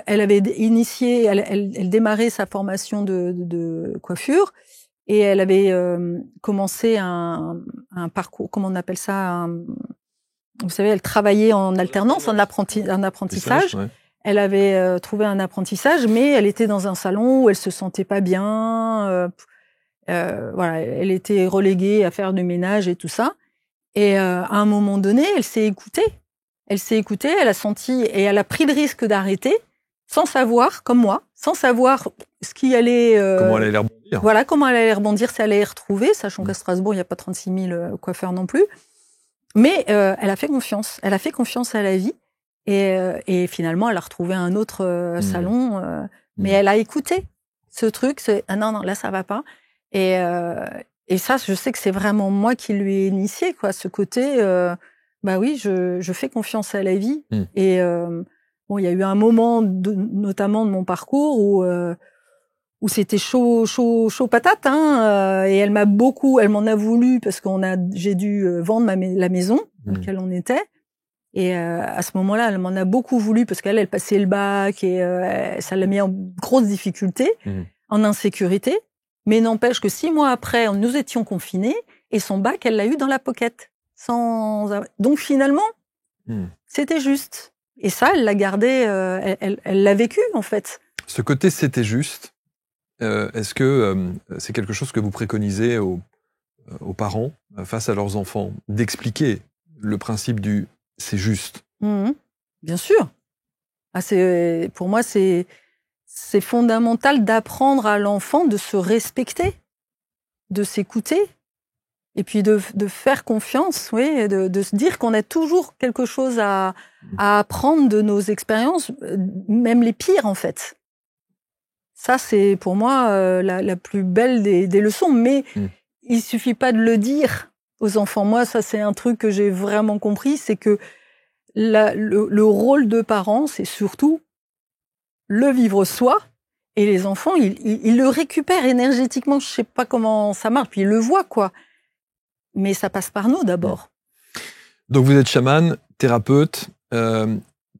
elle avait initié, elle démarrait sa formation de coiffure. Et elle avait commencé un parcours, comment on appelle ça, vous savez, elle travaillait en alternance, en apprentissage. Ouais. Elle avait trouvé un apprentissage, mais elle était dans un salon où elle se sentait pas bien. Voilà, elle était reléguée à faire du ménage et tout ça. Et à un moment donné, elle s'est écoutée. Elle a senti et elle a pris le risque d'arrêter, sans savoir, comme moi, sans savoir ce qui allait. Comment elle allait rebondir. Voilà, comment elle allait rebondir, si elle allait retrouver, sachant qu'à Strasbourg, il n'y a pas 36 000 coiffeurs non plus. Mais elle a fait confiance. Elle a fait confiance à la vie. Et finalement, elle a retrouvé un autre salon. Mais elle a écouté ce truc. Non, là, ça va pas. Et ça, je sais que c'est vraiment moi qui lui ai initié, quoi. Ce côté, oui, je fais confiance à la vie. Et bon, il y a eu un moment, notamment de mon parcours, où c'était chaud patate, hein. Et elle m'en a voulu parce j'ai dû vendre la maison dans laquelle on était. Et à ce moment-là, elle m'en a beaucoup voulu parce qu'elle passait le bac et ça l'a mis en grosse difficulté, en insécurité. Mais n'empêche que 6 mois après, nous étions confinés et son bac, elle l'a eu dans la pocket. Donc finalement, c'était juste. Et ça, elle l'a gardé, elle l'a vécu en fait. Ce côté c'était juste, est-ce que c'est quelque chose que vous préconisez aux parents face à leurs enfants, d'expliquer le principe du c'est juste? Bien sûr. Pour moi, c'est fondamental d'apprendre à l'enfant de se respecter, de s'écouter, et puis de faire confiance, oui, de se dire qu'on a toujours quelque chose à apprendre de nos expériences, même les pires en fait. Ça, c'est pour moi la plus belle des leçons, mais il suffit pas de le dire aux enfants. Moi, ça, c'est un truc que j'ai vraiment compris, c'est que le rôle de parent, c'est surtout le vivre soi, et les enfants, ils le récupèrent énergétiquement. Je sais pas comment ça marche, puis ils le voient, quoi. Mais ça passe par nous, d'abord. Donc, vous êtes chamane, thérapeute.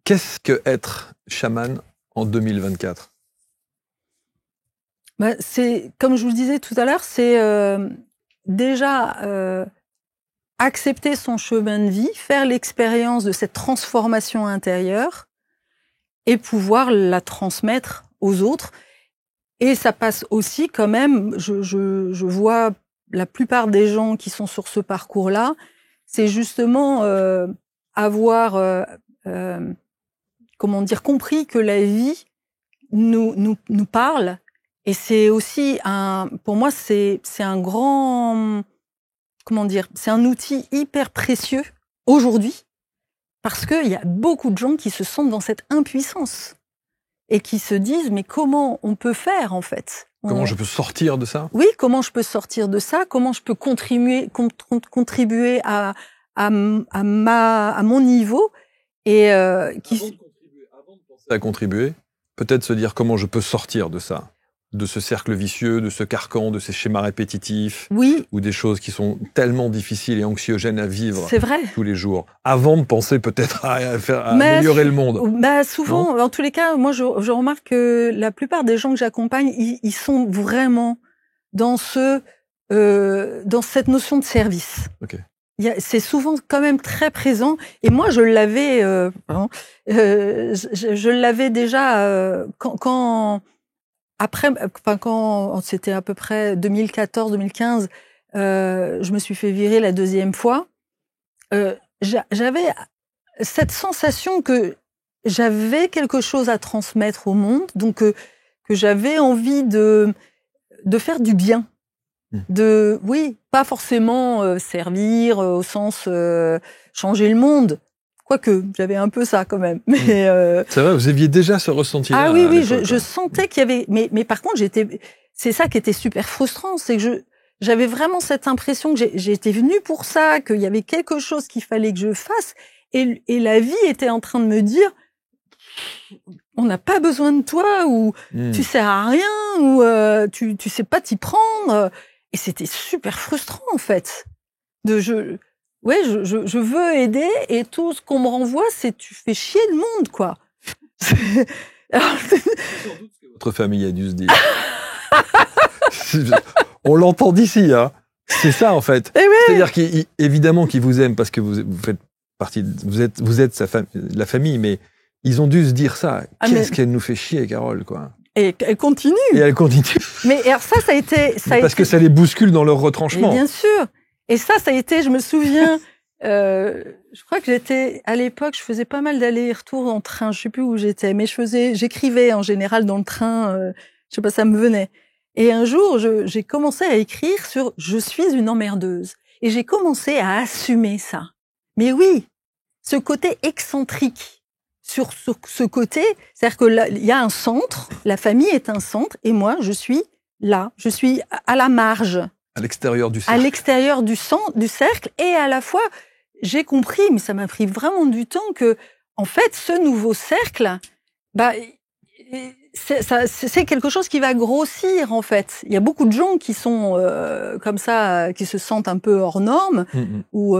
Qu'est-ce que être chamane en 2024 ? C'est, comme je vous le disais tout à l'heure, c'est déjà accepter son chemin de vie, faire l'expérience de cette transformation intérieure et pouvoir la transmettre aux autres. Et ça passe aussi quand même, je vois la plupart des gens qui sont sur ce parcours-là, c'est justement avoir, compris que la vie nous parle. Et c'est aussi pour moi, c'est un grand, c'est un outil hyper précieux aujourd'hui, parce qu'il y a beaucoup de gens qui se sentent dans cette impuissance et qui se disent, mais comment on peut faire en fait ? Comment je peux sortir de ça ? Oui, comment je peux sortir de ça ? Comment je peux contribuer à mon niveau ? Et avant de penser à contribuer, peut-être se dire comment je peux sortir de ça, de ce cercle vicieux, de ce carcan, de ces schémas répétitifs, oui, ou des choses qui sont tellement difficiles et anxiogènes à vivre tous les jours, avant de penser peut-être à améliorer le monde. Souvent, en tous les cas, moi je remarque que la plupart des gens que j'accompagne, ils sont vraiment dans cette notion de service. Okay. C'est souvent quand même très présent. Et moi, je l'avais, je l'avais déjà quand c'était à peu près 2014-2015, je me suis fait virer la 2e fois. J'avais cette sensation que j'avais quelque chose à transmettre au monde, donc que j'avais envie de faire du bien. Oui, pas forcément servir au sens changer le monde. Quoique, j'avais un peu ça quand même. Mais c'est vrai, vous aviez déjà ce ressenti-là. Ah oui, je sentais qu'il y avait. Mais par contre, c'est ça qui était super frustrant, c'est que j'avais vraiment cette impression que j'étais venue pour ça, qu'il y avait quelque chose qu'il fallait que je fasse, et la vie était en train de me dire, on n'a pas besoin de toi, ou tu sers à rien, ou tu sais pas t'y prendre, et c'était super frustrant en fait. Je veux aider, et tout ce qu'on me renvoie, c'est tu fais chier le monde, quoi. Votre famille a dû se dire. On l'entend d'ici, hein. C'est ça en fait. C'est-à-dire qu'évidemment qu'ils vous aiment parce que vous faites partie, vous êtes la famille, mais ils ont dû se dire ça. Qu'est-ce qu'elle nous fait chier, Carole, quoi. Et elle continue. Mais alors ça a été, parce que ça les bouscule dans leur retranchement. Mais bien sûr. Et ça a été, je me souviens, je crois que à l'époque, je faisais pas mal d'allers-retours en train, je sais plus où j'étais, mais j'écrivais en général dans le train, je sais pas, ça me venait. Et un jour, j'ai commencé à écrire sur « Je suis une emmerdeuse ». Et j'ai commencé à assumer ça. Mais oui, ce côté excentrique, sur ce côté, c'est-à-dire que là, il y a un centre, la famille est un centre, et moi, je suis là, je suis à la marge. À l'extérieur du cercle. À l'extérieur du cercle, et à la fois, j'ai compris, mais ça m'a pris vraiment du temps, que, en fait, ce nouveau cercle, c'est quelque chose qui va grossir, en fait. Il y a beaucoup de gens qui sont comme ça, qui se sentent un peu hors normes ou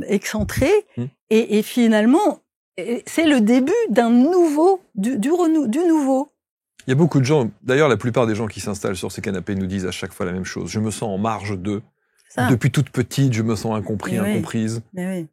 excentrés, et finalement, c'est le début d'un nouveau, du nouveau. Il y a beaucoup de gens, d'ailleurs la plupart des gens qui s'installent sur ces canapés nous disent à chaque fois la même chose. Je me sens en marge d'eux. Depuis toute petite, je me sens incompris, incomprise.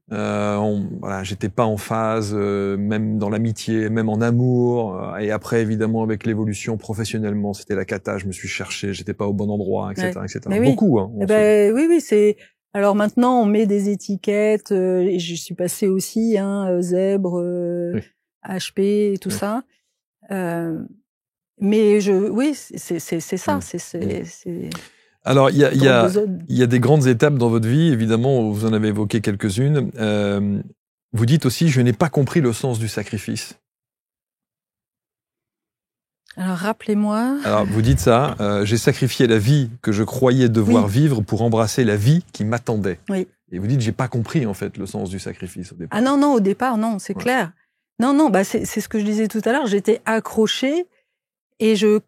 Voilà, j'étais pas en phase, même dans l'amitié, même en amour. Et après, évidemment, avec l'évolution professionnellement, c'était la cata. Je me suis cherché, j'étais pas au bon endroit, etc., etc. Beaucoup, hein. Oui, c'est. Alors maintenant, on met des étiquettes. Et je suis passée aussi, zèbre, HP, et tout ça. Mais c'est ça. Alors, il y a des grandes étapes dans votre vie, évidemment, vous en avez évoqué quelques-unes. Vous dites aussi, je n'ai pas compris le sens du sacrifice. Alors, rappelez-moi. Alors, vous dites ça, j'ai sacrifié la vie que je croyais devoir vivre pour embrasser la vie qui m'attendait. Oui. Et vous dites, j'ai pas compris, en fait, le sens du sacrifice au départ. Ah non, au départ, non, c'est clair. Non, c'est ce que je disais tout à l'heure, j'étais accrochée et je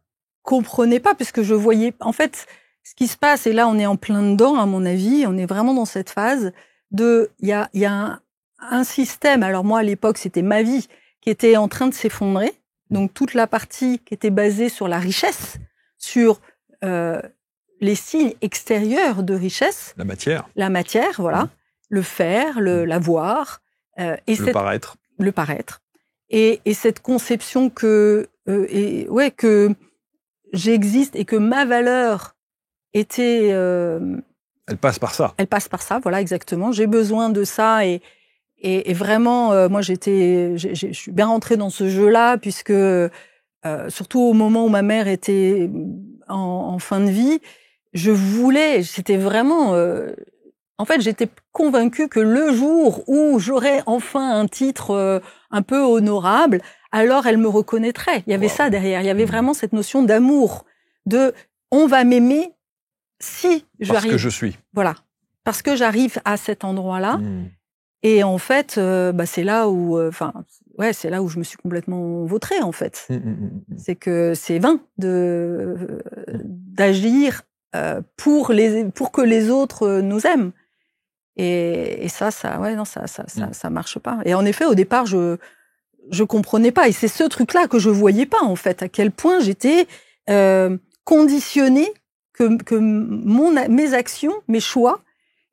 comprenais pas, puisque je voyais, en fait, ce qui se passe, et là on est en plein dedans, à mon avis, on est vraiment dans cette phase il y a un système, alors moi à l'époque c'était ma vie, qui était en train de s'effondrer, donc toute la partie qui était basée sur la richesse, sur les signes extérieurs de richesse. La matière, voilà, le faire, l'avoir. Le paraître. Le paraître. Et cette conception que j'existe et que ma valeur était... Elle passe par ça. Elle passe par ça, voilà, exactement. J'ai besoin de ça, et vraiment, moi, je suis bien rentrée dans ce jeu-là, puisque surtout au moment où ma mère était en fin de vie, c'était vraiment... en fait, j'étais convaincue que le jour où j'aurais enfin un titre un peu honorable, alors elle me reconnaîtrait. Il y avait ça derrière. Il y avait vraiment cette notion d'amour, on va m'aimer si j'arrive. Parce que je suis. Voilà. Parce que j'arrive à cet endroit-là. Et en fait, c'est là où, c'est là où je me suis complètement vautrée, en fait. C'est que c'est vain d'agir pour que les autres nous aiment. Et ça marche pas. Et en effet, au départ, je comprenais pas. Et c'est ce truc-là que je voyais pas, en fait, à quel point j'étais conditionnée, que mes actions, mes choix,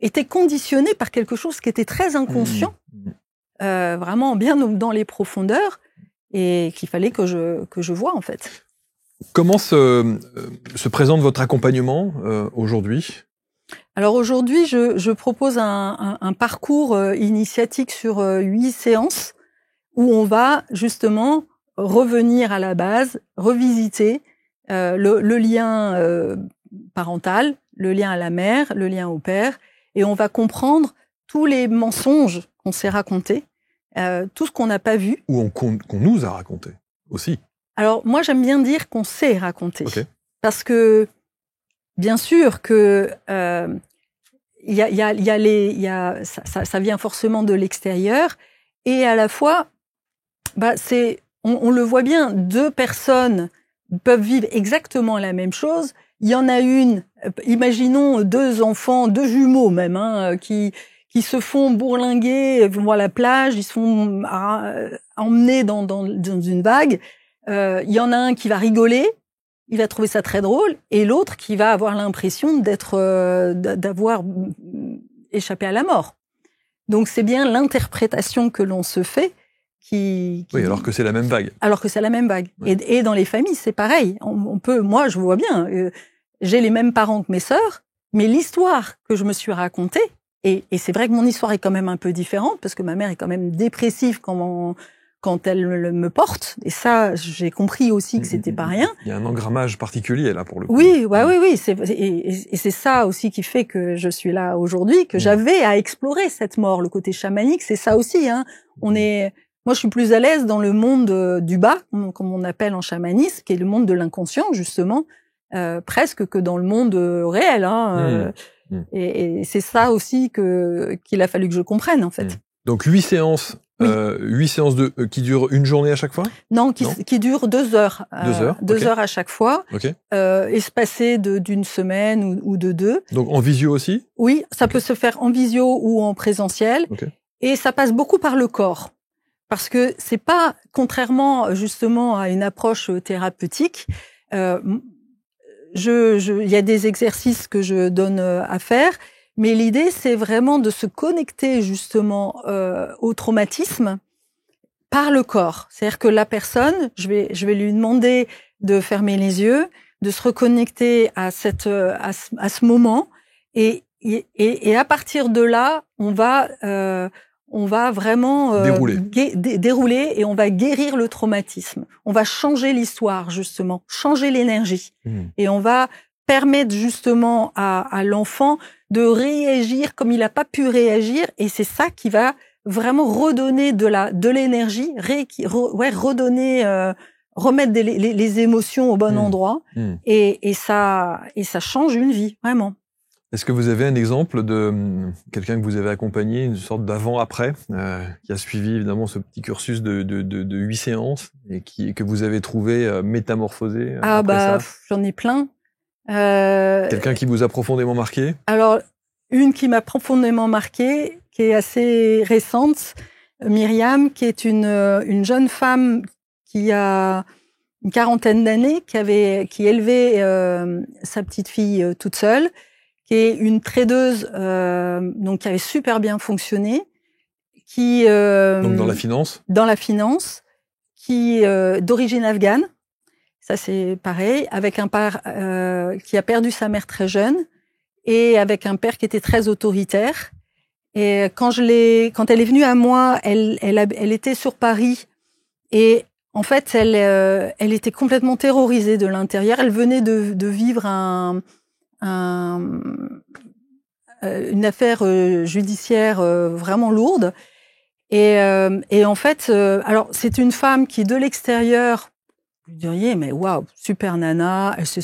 étaient conditionnés par quelque chose qui était très inconscient, vraiment bien dans les profondeurs, et qu'il fallait que je vois, en fait. Comment se présente votre accompagnement aujourd'hui ? Alors aujourd'hui, je propose un parcours initiatique sur 8 séances où on va justement revenir à la base, revisiter le lien parental, le lien à la mère, le lien au père, et on va comprendre tous les mensonges qu'on s'est racontés, tout ce qu'on n'a pas vu. Ou qu'on nous a raconté aussi. Alors, moi, j'aime bien dire qu'on sait raconter. Okay. Parce que, bien sûr que ça vient forcément de l'extérieur, et à la fois, on le voit bien, deux personnes peuvent vivre exactement la même chose. Il y en a une, imaginons deux enfants, deux jumeaux même, qui se font bourlinguer, vont à la plage, ils se font emmener dans une vague. Il y en a un qui va rigoler, il va trouver ça très drôle, et l'autre qui va avoir l'impression d'avoir échappé à la mort. Donc c'est bien l'interprétation que l'on se fait qui... Oui, alors que c'est la même vague. Alors que c'est la même vague. Ouais. Et dans les familles, c'est pareil. On peut, moi, je vois bien, j'ai les mêmes parents que mes sœurs, mais l'histoire que je me suis racontée, et c'est vrai que mon histoire est quand même un peu différente, parce que ma mère est quand même dépressive quand elle me porte, et ça, j'ai compris aussi que c'était pas rien. Il y a un engrammage particulier, là, pour le coup. Oui, et c'est ça aussi qui fait que je suis là aujourd'hui, que j'avais à explorer cette mort, le côté chamanique, c'est ça aussi, moi, je suis plus à l'aise dans le monde du bas, comme on appelle en chamanisme, qui est le monde de l'inconscient, justement, presque que dans le monde réel, et c'est ça aussi qu'il a fallu que je comprenne, en fait. Donc 8 séances. Oui. 8 séances qui durent une journée à chaque fois? Non, qui durent 2 heures. 2 heures. 2 heures à chaque fois. Okay. Espacées d'une semaine ou de 2. Donc en visio aussi? Oui, ça peut se faire en visio ou en présentiel. Okay. Et ça passe beaucoup par le corps. Parce que c'est pas, contrairement justement à une approche thérapeutique, il y a des exercices que je donne à faire. Mais l'idée, c'est vraiment de se connecter justement au traumatisme par le corps. C'est-à-dire que la personne, je vais lui demander de fermer les yeux, de se reconnecter à ce moment, et à partir de là, on va vraiment dérouler et on va guérir le traumatisme. On va changer l'histoire justement, changer l'énergie, et on va permettre justement à l'enfant de réagir comme il n'a pas pu réagir, et c'est ça qui va vraiment redonner de l'énergie, remettre les émotions au bon endroit, et ça change une vie, vraiment. Est-ce que vous avez un exemple de quelqu'un que vous avez accompagné, une sorte d'avant-après, qui a suivi évidemment ce petit cursus de 8 séances, et que vous avez trouvé métamorphosé après ça? J'en ai plein. Quelqu'un qui vous a profondément marqué? Alors, une qui m'a profondément marquée, qui est assez récente, Myriam, qui est une jeune femme qui a une quarantaine d'années, qui élevait sa petite fille toute seule, qui est une tradeuse, donc qui avait super bien fonctionné, donc dans la finance? Dans la finance, qui d'origine afghane. Ça, c'est pareil, avec un père qui a perdu sa mère très jeune, et avec un père qui était très autoritaire. Et quand elle est venue à moi, elle était sur Paris, et en fait, elle était complètement terrorisée de l'intérieur. Elle venait de vivre une affaire judiciaire vraiment lourde. Et en fait, alors c'est une femme qui, de l'extérieur, vous diriez, mais waouh, super nana, elle sait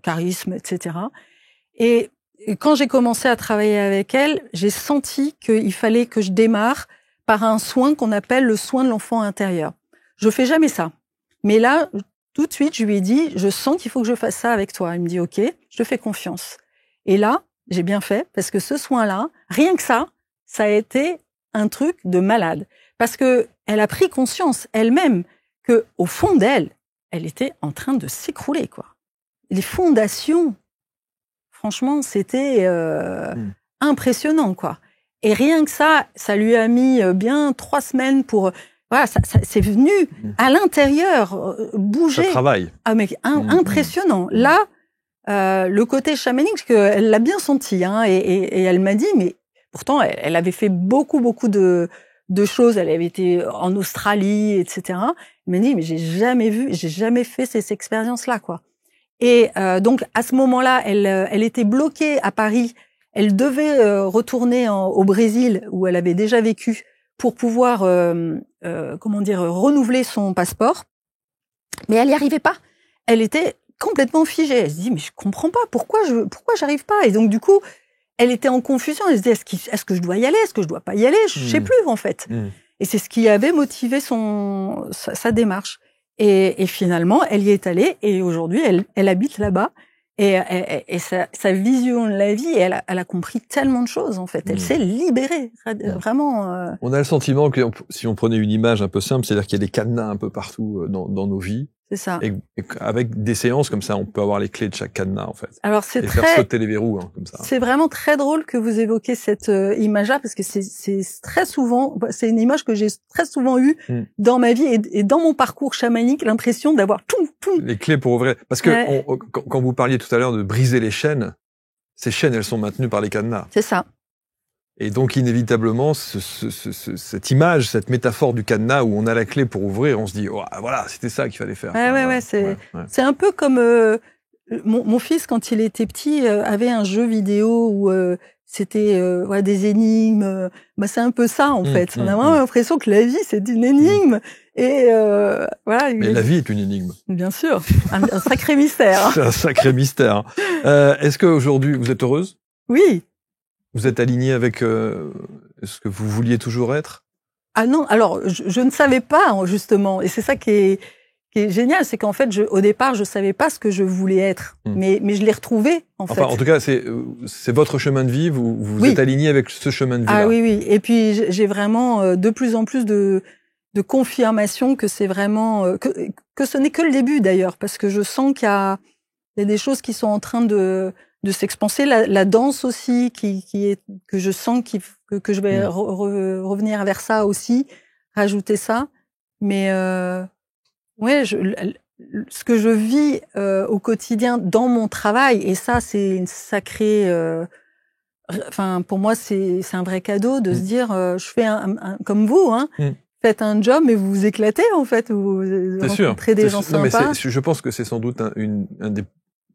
charisme, etc. Et quand j'ai commencé à travailler avec elle, j'ai senti qu'il fallait que je démarre par un soin qu'on appelle le soin de l'enfant intérieur. Je fais jamais ça. Mais là, tout de suite, je lui ai dit, je sens qu'il faut que je fasse ça avec toi. Il me dit, OK, je te fais confiance. Et là, j'ai bien fait, parce que ce soin-là, rien que ça a été un truc de malade. Parce que elle a pris conscience elle-même que, au fond d'elle, elle était en train de s'écrouler, quoi. Les fondations, franchement, c'était impressionnant, quoi. Et rien que ça lui a mis bien 3 semaines pour... Voilà, c'est venu à l'intérieur, bouger. Ça travaille. Ah, mais impressionnant. Là, le côté chamanique, elle l'a bien senti, et elle m'a dit, mais pourtant, elle avait fait beaucoup de choses. Elle avait été en Australie, etc. Elle m'a dit, mais j'ai jamais fait ces expériences-là, quoi. Et donc, à ce moment-là, elle était bloquée à Paris. Elle devait retourner au Brésil, où elle avait déjà vécu, pour pouvoir, renouveler son passeport. Mais elle n'y arrivait pas. Elle était complètement figée. Elle se dit, mais je comprends pas, pourquoi j'arrive pas? Et donc, du coup, elle était en confusion. Elle se dit, est-ce que je dois y aller? Est-ce que je dois pas y aller? Je sais plus, en fait. Et c'est ce qui avait motivé sa démarche. Et finalement, elle y est allée. Et aujourd'hui, elle habite là-bas. Et sa vision de la vie, elle a compris tellement de choses, en fait. Elle s'est libérée. Vraiment. On a le sentiment que si on prenait une image un peu simple, c'est-à-dire qu'il y a des cadenas un peu partout dans nos vies. C'est ça. Et avec des séances comme ça, on peut avoir les clés de chaque cadenas, en fait. Alors, faire sauter les verrous, comme ça. C'est vraiment très drôle que vous évoquiez cette image-là, parce que c'est très souvent, c'est une image que j'ai très souvent eue dans ma vie et dans mon parcours chamanique, l'impression d'avoir tout. Les clés pour ouvrir. Parce que quand vous parliez tout à l'heure de briser les chaînes, ces chaînes, elles sont maintenues par les cadenas. C'est ça. Et donc, inévitablement, cette image, cette métaphore du cadenas où on a la clé pour ouvrir, on se dit, oh, voilà, c'était ça qu'il fallait faire. C'est un peu comme mon fils, quand il était petit, avait un jeu vidéo où c'était des énigmes. C'est un peu ça, en fait. On a vraiment l'impression que la vie, c'est une énigme. Et voilà. Mais la vie est une énigme. Bien sûr. Un sacré mystère. C'est un sacré mystère. Est-ce qu'aujourd'hui, vous êtes heureuse? Oui. Vous êtes alignée avec ce que vous vouliez toujours être? Ah non, alors je ne savais pas, justement, et c'est ça qui est génial, c'est qu'en fait, au départ, je savais pas ce que je voulais être, mais je l'ai retrouvé, en fait. En tout cas, c'est votre chemin de vie, vous êtes aligné avec ce chemin de vie-là. Ah oui, et puis j'ai vraiment de plus en plus de confirmation que c'est vraiment que ce n'est que le début, d'ailleurs, parce que je sens qu'il y a des choses qui sont en train de s'expanser, la danse aussi, que je sens que je vais revenir vers ça aussi, rajouter ça. Mais ce que je vis au quotidien dans mon travail, et ça c'est une sacrée, pour moi c'est un vrai cadeau de se dire, je fais comme vous, faites un job mais vous vous éclatez, en fait, vous rencontrez des gens sympas. Je pense que c'est sans doute un des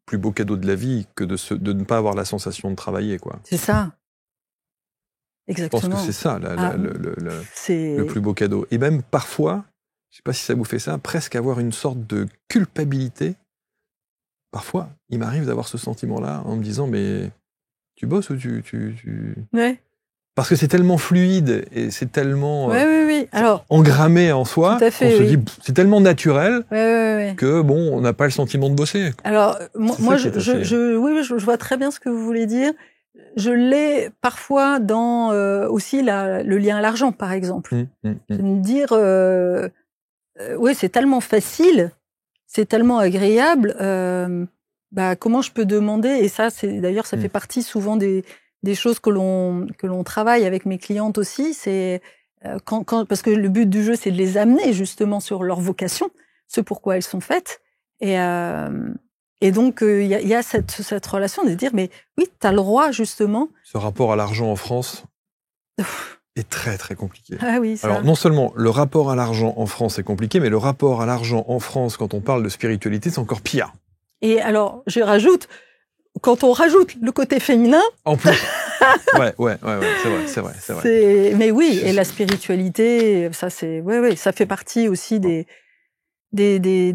plus beau cadeau de la vie que de ne pas avoir la sensation de travailler, quoi. C'est ça. Exactement. Je pense que c'est ça le plus beau cadeau. Et même parfois, je sais pas si ça vous fait ça, presque avoir une sorte de culpabilité. Parfois, il m'arrive d'avoir ce sentiment-là en me disant, mais tu bosses ou tu... Ouais. Parce que c'est tellement fluide et c'est tellement Alors, engrammé en soi, tout à fait, on se dit c'est tellement naturel que on n'a pas le sentiment de bosser. Alors moi je vois très bien ce que vous voulez dire. Je l'ai parfois dans aussi le lien à l'argent, par exemple. De me dire c'est tellement facile, c'est tellement agréable. Comment je peux demander, et ça d'ailleurs ça fait partie souvent des choses que l'on travaille avec mes clientes aussi, c'est parce que le but du jeu, c'est de les amener justement sur leur vocation, ce pourquoi elles sont faites. Et donc, il y a cette relation de dire, mais oui, t'as le droit, justement. Ce rapport à l'argent en France est très, très compliqué. Ah oui, ça. Alors, non seulement le rapport à l'argent en France est compliqué, mais le rapport à l'argent en France, quand on parle de spiritualité, c'est encore pire. Et alors, je rajoute, quand on rajoute le côté féminin. En plus. Ouais, c'est vrai. Mais oui, et la spiritualité, ça ça fait partie aussi des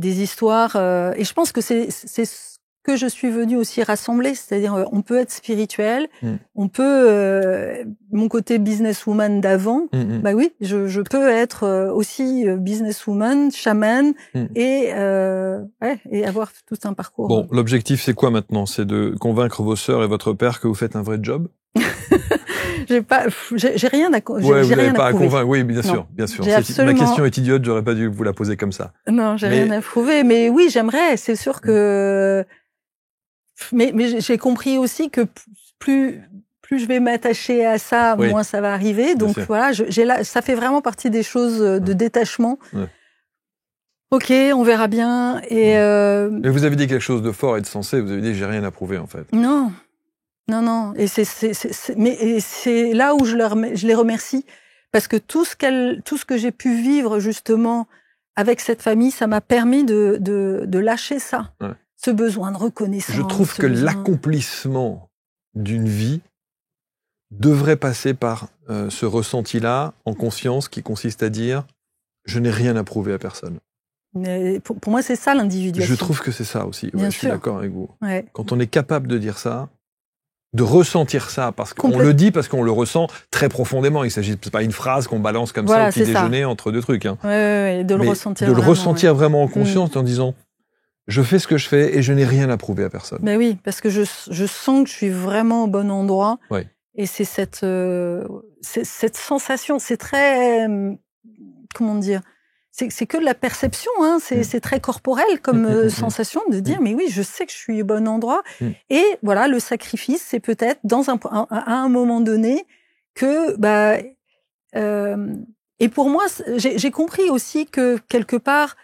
histoires. Et je pense que c'est ce que je suis venue aussi rassembler, c'est-à-dire on peut être spirituel, on peut mon côté businesswoman d'avant, oui, je peux être aussi businesswoman, chaman et avoir tout un parcours. Bon, l'objectif c'est quoi maintenant? C'est de convaincre vos sœurs et votre père que vous faites un vrai job? J'ai rien à vous n'avez pas à convaincre. Oui, bien sûr. Absolument... Ma question est idiote, j'aurais pas dû vous la poser comme ça. Non, j'ai rien à prouver, mais oui, j'aimerais. C'est sûr que. Mais j'ai compris aussi que plus je vais m'attacher à ça, moins ça va arriver. Donc voilà, ça fait vraiment partie des choses de détachement. Ouais. Ok, on verra bien. Mais vous avez dit quelque chose de fort et de sensé. Vous avez dit j'ai rien à prouver en fait. Non. Et c'est là où je les remercie, parce que tout ce que j'ai pu vivre justement avec cette famille, ça m'a permis de lâcher ça. Ouais. ce besoin de reconnaissance. Je trouve que l'accomplissement d'une vie devrait passer par ce ressenti-là, en conscience, qui consiste à dire « je n'ai rien à prouver à personne ». Mais pour moi, c'est ça l'individuation. Je trouve que c'est ça aussi. Ouais, je suis d'accord avec vous. Ouais. Quand on est capable de dire ça, de ressentir ça, parce qu'on le dit, parce qu'on le ressent très profondément. Il s'agit pas une phrase qu'on balance comme ça au petit déjeuner entre deux trucs. Hein. Ouais, de le ressentir. De le ressentir vraiment en conscience, en disant je fais ce que je fais et je n'ai rien à prouver à personne. Mais oui, parce que je sens que je suis vraiment au bon endroit. Ouais. Et c'est cette sensation, c'est très comment dire. C'est que de la perception, hein. C'est très corporel comme sensation de dire mais oui, je sais que je suis au bon endroit. Et voilà, le sacrifice, c'est peut-être à un moment donné que et pour moi, j'ai compris aussi que quelque part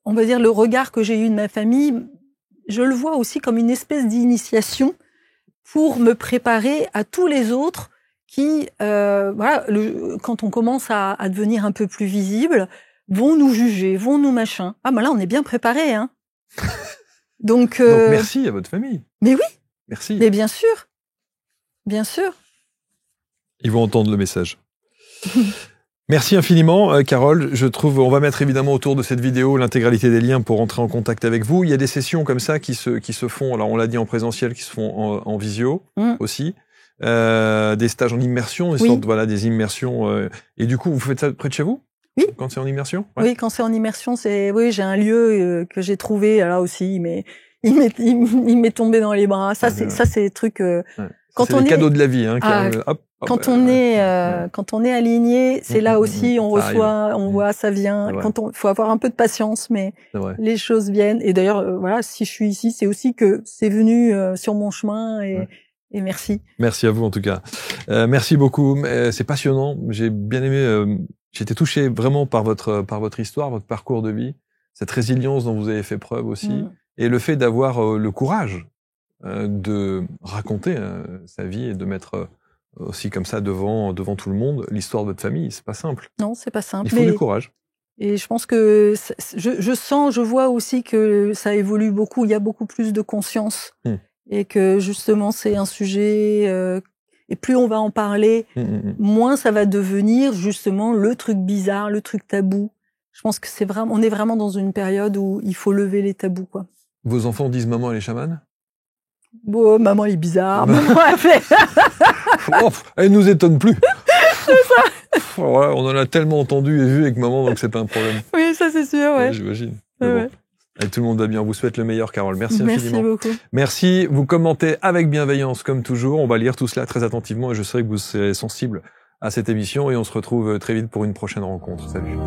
on va dire le regard que j'ai eu de ma famille, je le vois aussi comme une espèce d'initiation pour me préparer à tous les autres qui, voilà, quand on commence à devenir un peu plus visible, vont nous juger, vont nous machin. Ah, ben là, on est bien préparé, hein. Donc merci à votre famille. Mais oui. Merci. Mais bien sûr. Bien sûr. Ils vont entendre le message. Merci infiniment, Carole. Je trouve, on va mettre évidemment autour de cette vidéo l'intégralité des liens pour entrer en contact avec vous. Il y a des sessions comme ça qui se font, alors on l'a dit en présentiel, qui se font en visio aussi. Des stages en immersion, voilà, des immersions. Et du coup, vous faites ça près de chez vous? Oui. Quand c'est en immersion? Ouais. Oui, quand c'est en immersion, j'ai un lieu que j'ai trouvé là aussi, mais il m'est tombé dans les bras. Ça, c'est des trucs. Quand c'est les cadeaux de la vie, hein. Quand on est aligné, c'est là aussi on reçoit, on voit, ça vient. Faut avoir un peu de patience, mais les choses viennent. Et d'ailleurs, voilà, si je suis ici, c'est aussi que c'est venu sur mon chemin et merci. Merci à vous en tout cas. Merci beaucoup. C'est passionnant. J'ai bien aimé. J'ai été touché vraiment par votre histoire, votre parcours de vie, cette résilience dont vous avez fait preuve aussi, et le fait d'avoir le courage de raconter sa vie et de mettre aussi comme ça devant tout le monde l'histoire de votre famille. C'est pas simple. Non, c'est pas simple. Il faut du courage. Et je pense que je vois aussi que ça évolue beaucoup. Il y a beaucoup plus de conscience et que justement c'est un sujet. Et plus on va en parler, moins ça va devenir justement le truc bizarre, le truc tabou. Je pense que on est vraiment dans une période où il faut lever les tabous, quoi. Vos enfants disent maman elle est chamane? Bon, maman elle est bizarre. Maman elle fait. Elle nous étonne plus. C'est ça. Voilà, on en a tellement entendu et vu avec maman, donc c'est pas un problème. Oui, ça c'est sûr, ouais. J'imagine. Ouais. Et tout le monde va bien. On vous souhaite le meilleur, Carole. Merci infiniment. Merci beaucoup. Merci. Vous commentez avec bienveillance, comme toujours. On va lire tout cela très attentivement et je sais que vous serez sensible à cette émission et on se retrouve très vite pour une prochaine rencontre. Salut.